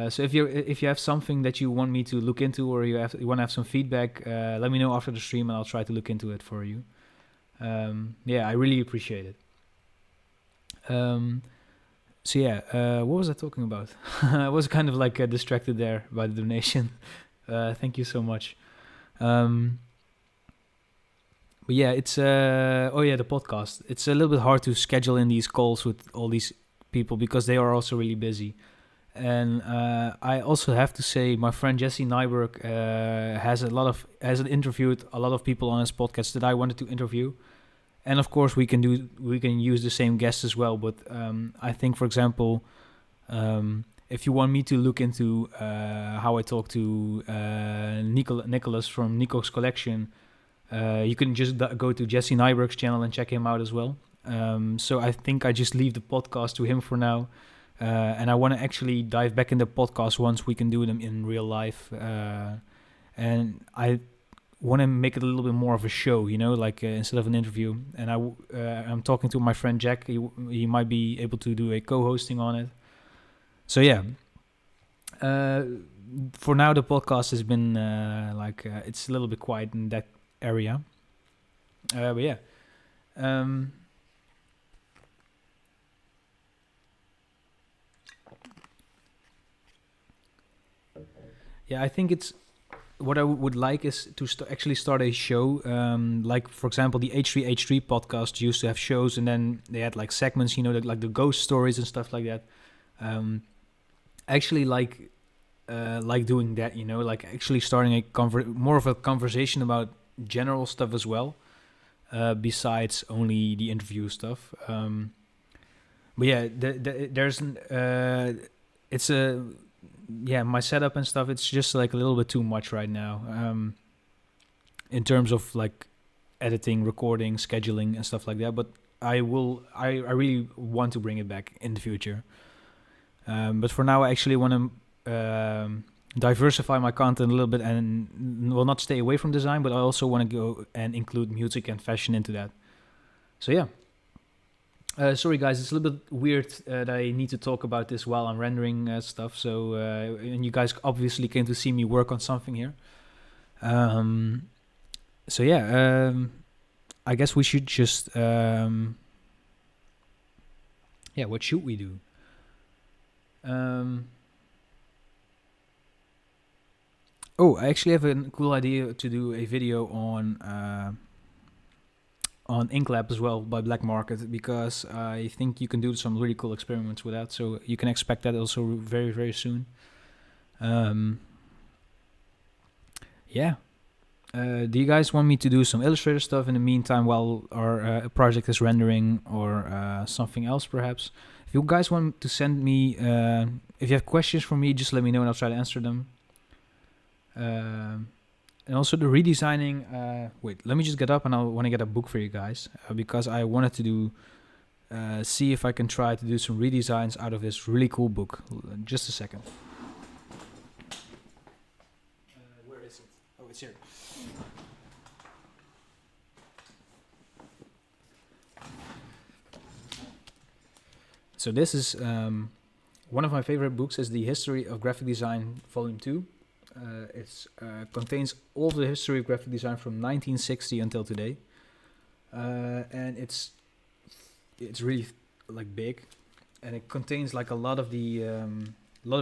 So if you have something that you want me to look into, or you want to have some feedback, let me know after the stream, and I'll try to look into it for you. Yeah, I really appreciate it. So yeah, what was I talking about? I was kind of like distracted there by the donation. Thank you so much. But yeah, it's the podcast. It's a little bit hard to schedule in these calls with all these people because they are also really busy. And I also have to say, my friend Jesse Nyberg has interviewed a lot of people on his podcast that I wanted to interview. And of course, we can use the same guests as well. But I think, for example, if you want me to look into how I talk to Nicholas from Nico's Collection, you can just go to Jesse Nyberg's channel and check him out as well. So I think I just leave the podcast to him for now. And I want to actually dive back in the podcast once we can do them in real life. And I want to make it a little bit more of a show, like instead of an interview. And I'm talking to my friend Jack. He might be able to do a co-hosting on it. So yeah. For now, the podcast has been it's a little bit quiet in that area. But yeah. Yeah, I think it's what I would like is to actually start a show. Like, for example, the H3H3 podcast used to have shows, and then they had like segments, like the ghost stories and stuff like that. Actually, like doing that, like actually starting more of a conversation about general stuff as well, besides only the interview stuff. But yeah, it's a my setup and stuff. It's just like a little bit too much right now, in terms of like editing, recording, scheduling, and stuff like that. But I really want to bring it back in the future. But for now, I actually want to diversify my content a little bit and will not stay away from design, but I also want to go and include music and fashion into that. So yeah. Sorry guys, it's a little bit weird that I need to talk about this while I'm rendering stuff. So and you guys obviously came to see me work on something here. So yeah, I guess we should just what should we do? I actually have a cool idea to do a video on Inklab as well by Black Market, because I think you can do some really cool experiments with that. So you can expect that also very, very soon. Yeah. Do you guys want me to do some Illustrator stuff in the meantime while our project is rendering, or something else perhaps? If you guys want to send me, if you have questions for me, just let me know and I'll try to answer them. And also the redesigning, wait, let me just get up and I want to get a book for you guys, because I wanted to do, see if I can try to do some redesigns out of this really cool book. Just a second. Where is it? Oh, it's here. So this is one of my favorite books, is The History of Graphic Design, Volume 2. It contains all of the history of graphic design from 1960 until today, and it's really like big, and it contains like a lot of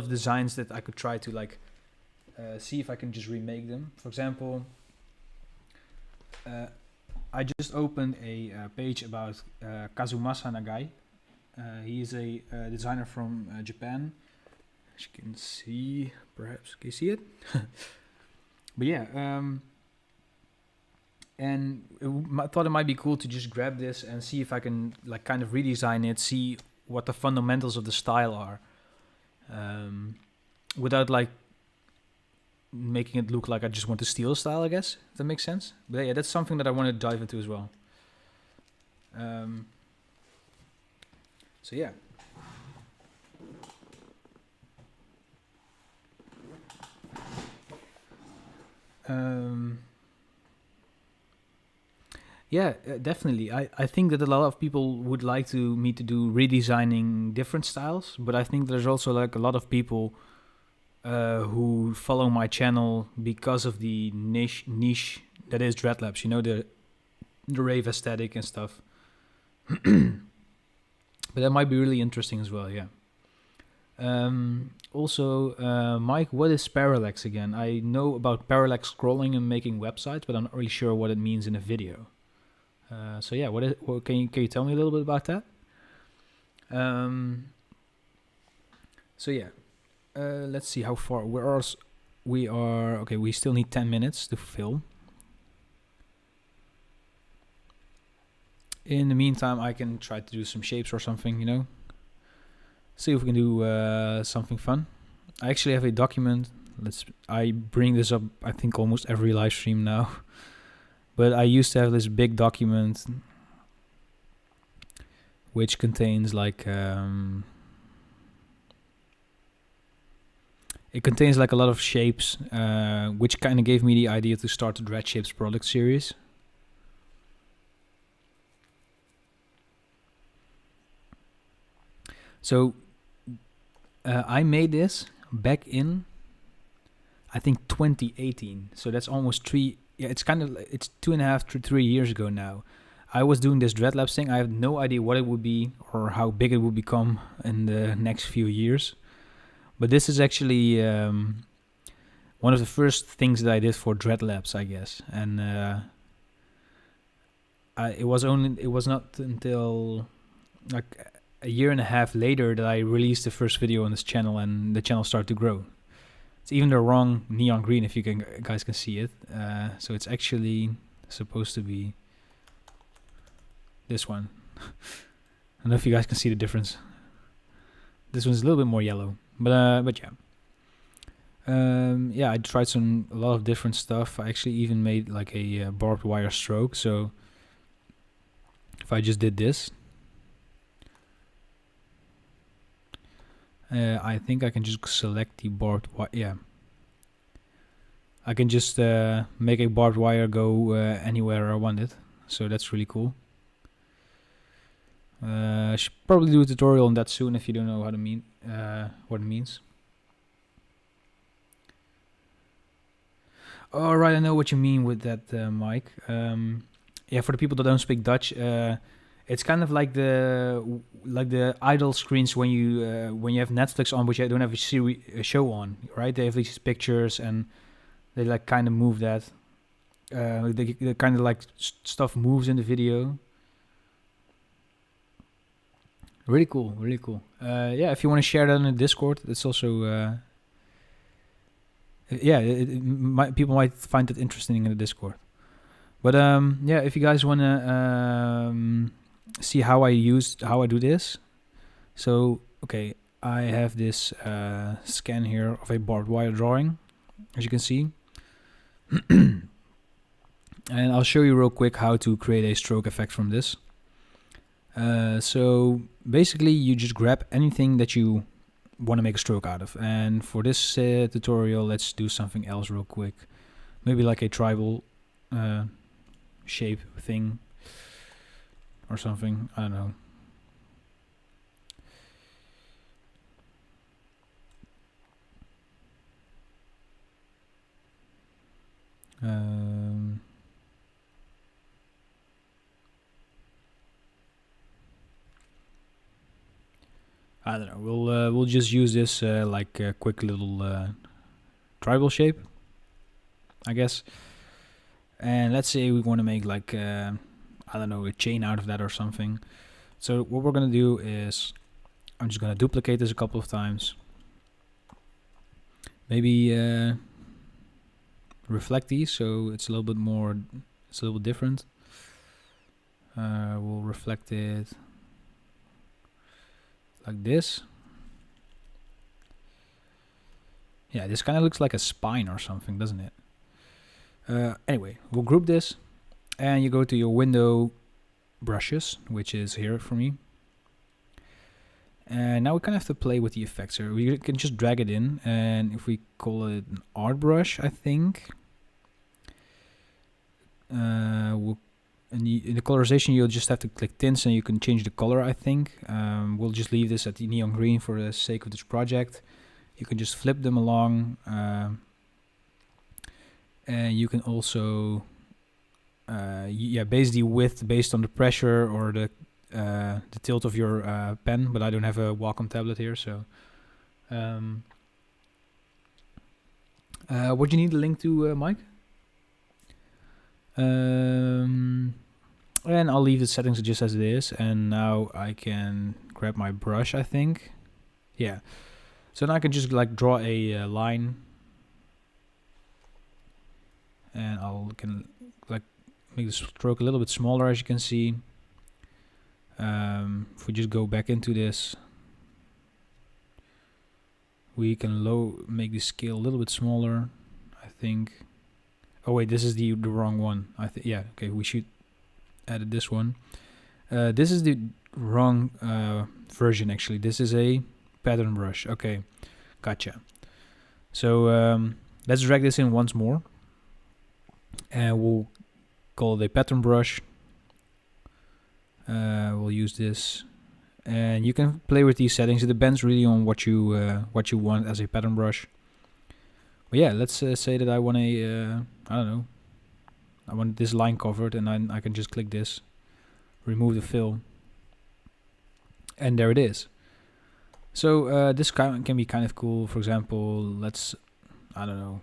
designs that I could try to like see if I can just remake them. For example, I just opened a page about Kazumasa Nagai. He is a designer from Japan. As you can see, perhaps, can you see it? But yeah, and I thought it might be cool to just grab this and see if I can like kind of redesign it, see what the fundamentals of the style are. without like making it look like I just want to steal style, I guess, if that makes sense. But yeah, that's something that I want to dive into as well. So yeah. Yeah, definitely. I think that a lot of people would like to me to do redesigning different styles, but I think there's also like a lot of people who follow my channel because of the niche that is Dreadlabs. You know, the rave aesthetic and stuff. But that might be really interesting as well. Yeah. Also, Mike, what is parallax again? I know about parallax scrolling and making websites, but I'm not really sure what it means in a video. So yeah, what can you tell me a little bit about that? So yeah, let's see how far we are. Okay, we still need 10 minutes to film. In the meantime, I can try to do some shapes or something, you know. See if we can do something fun. I actually have a document. I bring this up, I think, almost every live stream now. But I used to have this big document which contains like it contains like a lot of shapes, which kind of gave me the idea to start the Dread Shapes product series. So I made this back in, I think, 2018. So that's almost it's 2.5 to 3 years ago now. I was doing this Dreadlabs thing. I have no idea what it would be or how big it would become in the next few years. But this is actually one of the first things that I did for Dreadlabs, I guess. And it was not until like a year and a half later that I released the first video on this channel, and the channel started to grow. It's even the wrong neon green, if you guys can see it. So it's actually supposed to be this one. I don't know if you guys can see the difference. This one's a little bit more yellow, but yeah. Yeah, I tried a lot of different stuff. I actually even made like a barbed wire stroke. So if I just did this, I think I can just select the barbed wire. Yeah, I can just make a barbed wire go anywhere I want it. So that's really cool. I should probably do a tutorial on that soon if you don't know what it means. All right, I know what you mean with that, Mike. Yeah, for the people that don't speak Dutch, it's kind of like the idle screens when you have Netflix on, but you don't have a show on, right? They have these pictures and they like kind of move that. They kind of like stuff moves in the video. Really cool, really cool. Yeah, if you want to share that in the Discord, it's also yeah, people might find it interesting in the Discord. But yeah, if you guys want to see how I do this, so okay, I have this scan here of a barbed wire drawing, as you can see, and I'll show you real quick how to create a stroke effect from this. So basically, you just grab anything that you want to make a stroke out of, and for this tutorial, let's do something else real quick. Maybe like a tribal shape thing or something. I don't know. I don't know. We'll just use this like a quick little tribal shape, I guess. And let's say we want to make like I don't know, a chain out of that or something. So what we're gonna do is I'm just gonna duplicate this a couple of times. Maybe reflect these so it's a little bit more. It's a little bit different. We'll reflect it like this. Yeah, this kind of looks like a spine or something, doesn't it? Anyway, we'll group this, and you go to your window brushes, which is here for me. And now we kind of have to play with the effects. So we can just drag it in, and if we call it an art brush, I think, in the colorization you'll just have to click tints and you can change the color, I think. We'll just leave this at the neon green for the sake of this project. You can just flip them along, and you can also base the width based on the pressure or the tilt of your pen, but I don't have a Wacom tablet here, so what do you need a link to, Mike? And I'll leave the settings just as it is, and now I can grab my brush, I think. Yeah, so now I can just like draw a line, and can like make the stroke a little bit smaller, as you can see. If we just go back into this, we can make the scale a little bit smaller, I think. Oh wait, this is the wrong one. Yeah, okay, we should add this one. This is the wrong version, actually. This is a pattern brush. Okay, gotcha. So let's drag this in once more, and we'll call it a pattern brush. We'll use this, and you can play with these settings. It depends really on what you want as a pattern brush. But yeah, let's say that I want I don't know, I want this line covered, and then I can just click this, remove the fill, and there it is. So this can be kind of cool. For example, let's, I don't know,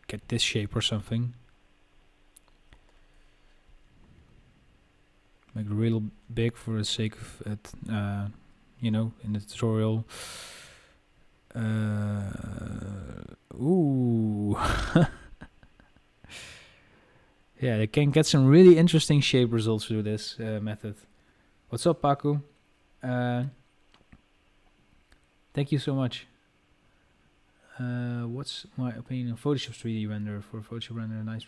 get this shape or something. Make it real big for the sake of it, you know, in the tutorial. Ooh. Yeah, you can get some really interesting shape results through this method. What's up, Paku? Thank you so much. What's my opinion on Photoshop 3D render? For Photoshop render, nice.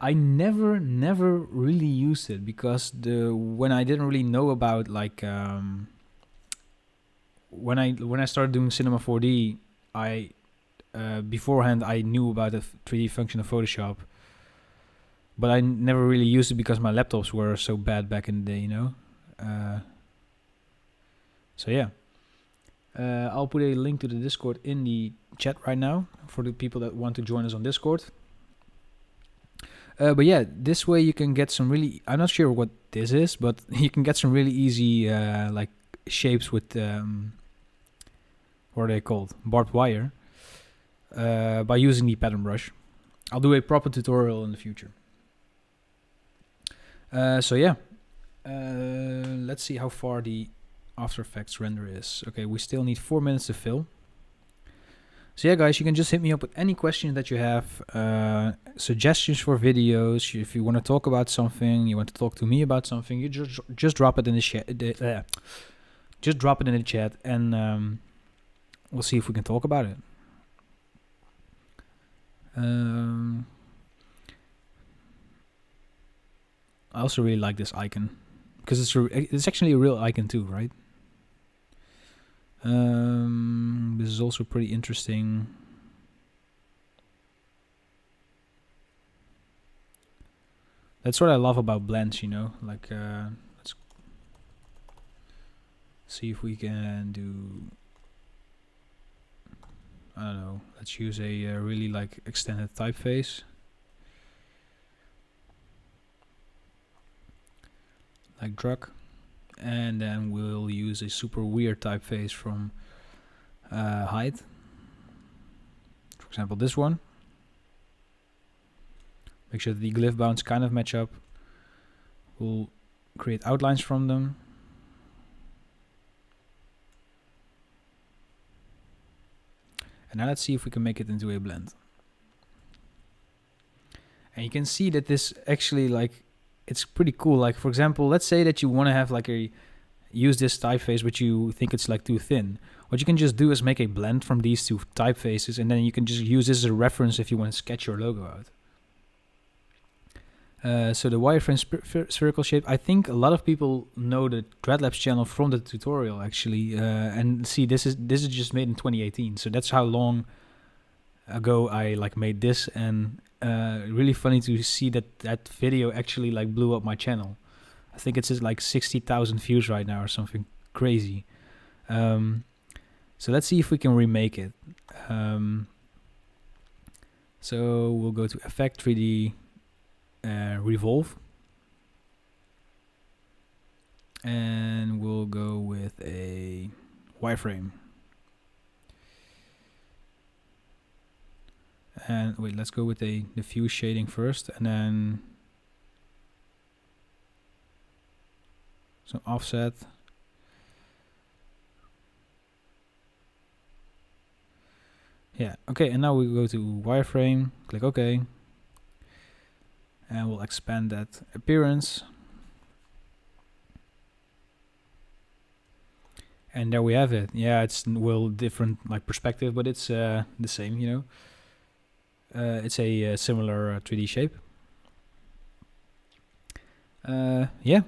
I never really used it, because when I didn't really know about like when I started doing Cinema 4D, I beforehand I knew about the 3D function of Photoshop, but I never really used it because my laptops were so bad back in the day, you know. So yeah, I'll put a link to the Discord in the chat right now for the people that want to join us on Discord. But yeah, this way you can get some really, I'm not sure what this is, but you can get some really easy like shapes with what are they called, barbed wire, by using the pattern brush. I'll do a proper tutorial in the future. So yeah, let's see how far the After Effects render is. Okay, we still need 4 minutes to fill. So yeah, guys, you can just hit me up with any questions that you have, suggestions for videos. If you want to talk about something, you want to talk to me about something, you just drop it in the chat. Just drop it in the chat, and we'll see if we can talk about it. I also really like this icon, because it's actually a real icon too, right? This is also pretty interesting. That's what I love about blends, you know. Like, let's see if we can do, I don't know, let's use a really like extended typeface. Like drag. And then we'll use a super weird typeface from height. For example, this one. Make sure that the glyph bounds kind of match up. We'll create outlines from them. And now let's see if we can make it into a blend. And you can see that this actually, like, it's pretty cool. Like, for example, let's say that you want to have like a, use this typeface but you think it's like too thin, what you can just do is make a blend from these two typefaces, and then you can just use this as a reference if you want to sketch your logo out. So the wireframe spherical shape, I think a lot of people know the Dreadlabs channel from the tutorial actually, and see this is just made in 2018, so that's how long ago I like made this, and really funny to see that video actually like blew up my channel. I think it's just like 60,000 views right now or something crazy. So let's see if we can remake it. So we'll go to Effect 3D Revolve, and we'll go with a wireframe. And wait, let's go with a diffuse shading first, and then some offset. Yeah, okay, and now we go to wireframe, click OK, and we'll expand that appearance. And there we have it. Yeah, it's well different like perspective, but it's the same, you know. It's a similar 3D shape. Yeah,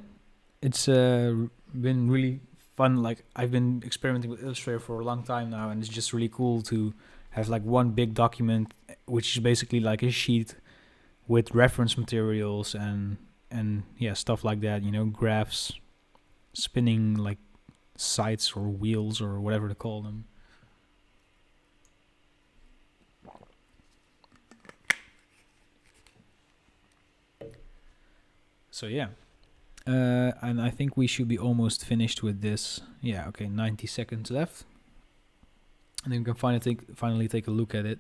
it's been really fun. Like, I've been experimenting with Illustrator for a long time now, and it's just really cool to have like one big document, which is basically like a sheet with reference materials and yeah, stuff like that, you know, graphs, spinning like sites or wheels or whatever to call them. So yeah, and I think we should be almost finished with this. Yeah, okay, 90 seconds left, and then we can finally take a look at it.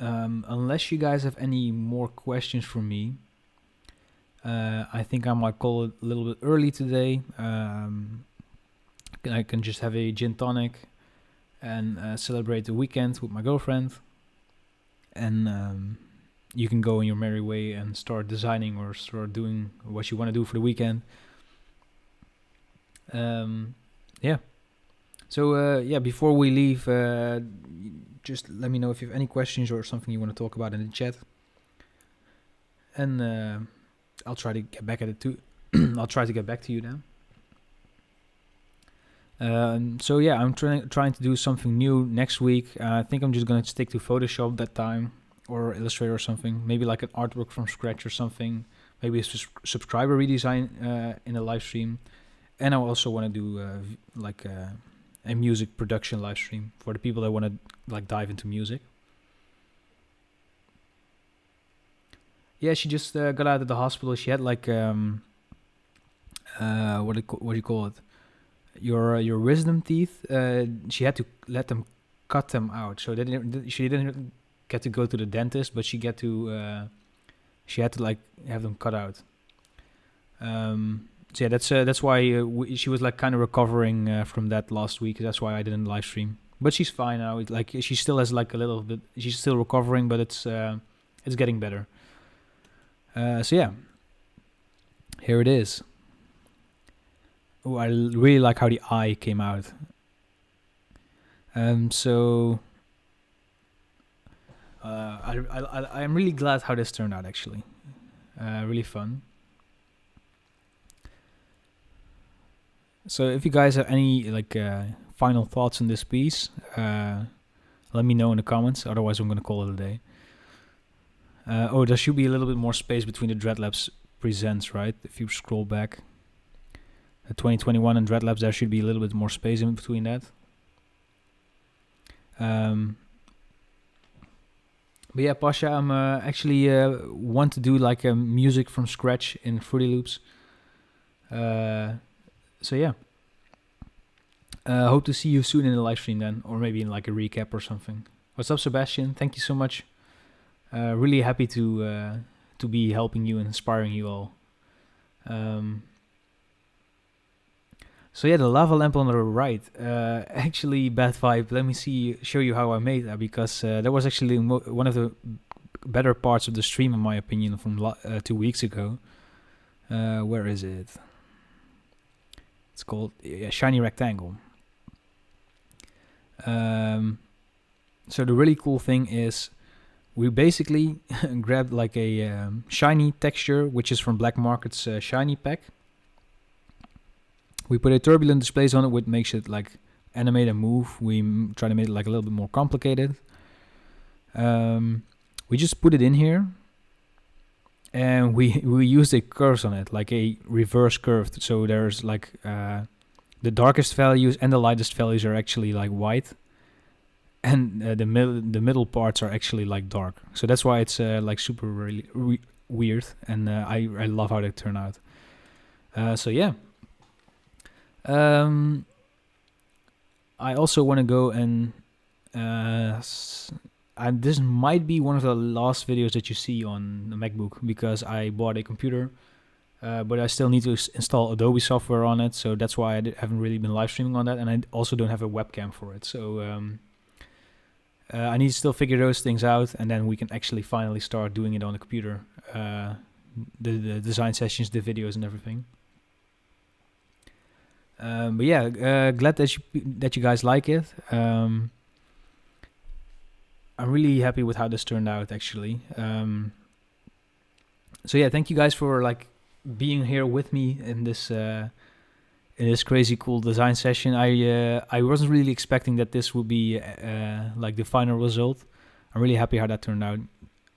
Unless you guys have any more questions for me, I think I might call it a little bit early today. I can just have a gin tonic and celebrate the weekend with my girlfriend, and you can go in your merry way and start designing or start doing what you want to do for the weekend. Yeah. So yeah, before we leave, just let me know if you have any questions or something you want to talk about in the chat, and I'll try to get back at it too. I'll try to get back to you now. So yeah, I'm trying to do something new next week. I think I'm just gonna stick to Photoshop that time, or Illustrator or something. Maybe like an artwork from scratch or something. Maybe a subscriber redesign in a live stream. And I also want to do like a music production live stream for the people that want to like dive into music. Yeah, she just got out of the hospital. She had like what do you call it? Your wisdom teeth. She had to let them cut them out. So she didn't get to go to the dentist, but she had to like have them cut out. So yeah, that's why she was like kind of recovering from that last week. That's why I didn't live stream. But she's fine now. Like she still has like a little bit. She's still recovering, but it's getting better. So yeah, here it is. Oh, I really like how the eye came out. So I'm really glad how this turned out. Actually, really fun. So if you guys have any like final thoughts on this piece, let me know in the comments. Otherwise, I'm gonna call it a day. Oh, there should be a little bit more space between the Dreadlabs presents, right? If you scroll back, 2021 and Dreadlabs, there should be a little bit more space in between that. But yeah, Pasha, I'm actually want to do like a music from scratch in Fruity Loops. So yeah, hope to see you soon in the live stream then, or maybe in like a recap or something. What's up, Sebastian? Thank you so much. Really happy to be helping you and inspiring you all. So yeah, the lava lamp on the right, actually bad vibe. Let me show you how I made that, because that was actually one of the better parts of the stream, in my opinion, from 2 weeks ago. Where is it? It's called Shiny Rectangle. So the really cool thing is we basically grabbed like a shiny texture, which is from Black Market's shiny pack. We put a turbulent displays on it, which makes it like animate and move. We try to make it like a little bit more complicated. We just put it in here, and we used a curves on it, like a reverse curved. So there's like the darkest values and the lightest values are actually like white, and the middle parts are actually like dark. So that's why it's like super really weird, and I love how they turn out. So yeah. I also want to go and this might be one of the last videos that you see on the MacBook, because I bought a computer, but I still need to install Adobe software on it, so that's why I haven't really been live streaming on that, and I also don't have a webcam for it, so I need to still figure those things out, and then we can actually finally start doing it on the computer, the design sessions, the videos and everything. But yeah, glad that you guys like it. I'm really happy with how this turned out, actually. So yeah, thank you guys for like being here with me in this crazy cool design session. I wasn't really expecting that this would be like the final result. I'm really happy how that turned out,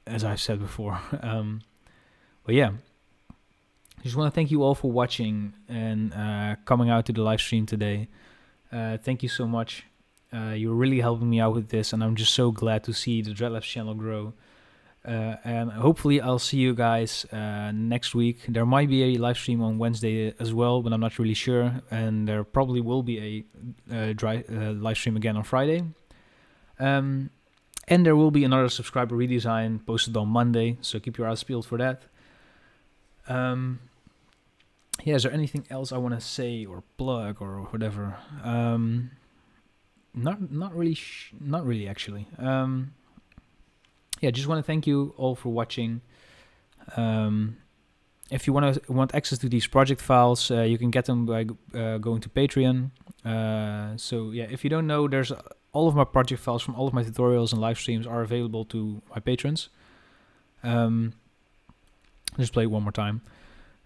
as I've said before. But yeah. I just want to thank you all for watching and coming out to the live stream today. Thank you so much. You're really helping me out with this, and I'm just so glad to see the Dreadlabs channel grow. And hopefully I'll see you guys next week. There might be a live stream on Wednesday as well, but I'm not really sure. And there probably will be a live stream again on Friday. And there will be another subscriber redesign posted on Monday, so keep your eyes peeled for that. Yeah, is there anything else I want to say or plug or whatever? Not really actually. Yeah, just want to thank you all for watching. If you want access to these project files, you can get them by going to Patreon. So yeah, if you don't know, there's all of my project files from all of my tutorials and live streams are available to my patrons. Just play it one more time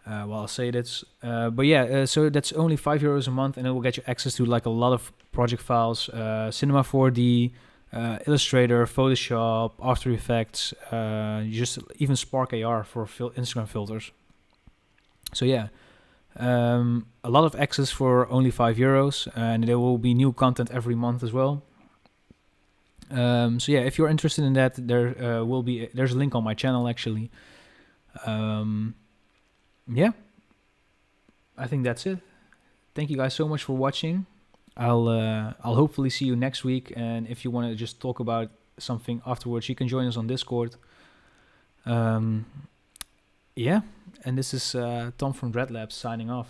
while I say this. But yeah, so that's only €5 a month, and it will get you access to like a lot of project files, Cinema 4D, Illustrator, Photoshop, After Effects, just even Spark AR for Instagram filters. So yeah, a lot of access for only €5, and there will be new content every month as well. So yeah, if you're interested in that, there's a link on my channel actually. Yeah, I think that's it. Thank you guys so much for watching. I'll hopefully see you next week, and if you want to just talk about something afterwards, you can join us on Discord. Yeah, and this is Tom from Dreadlabs signing off.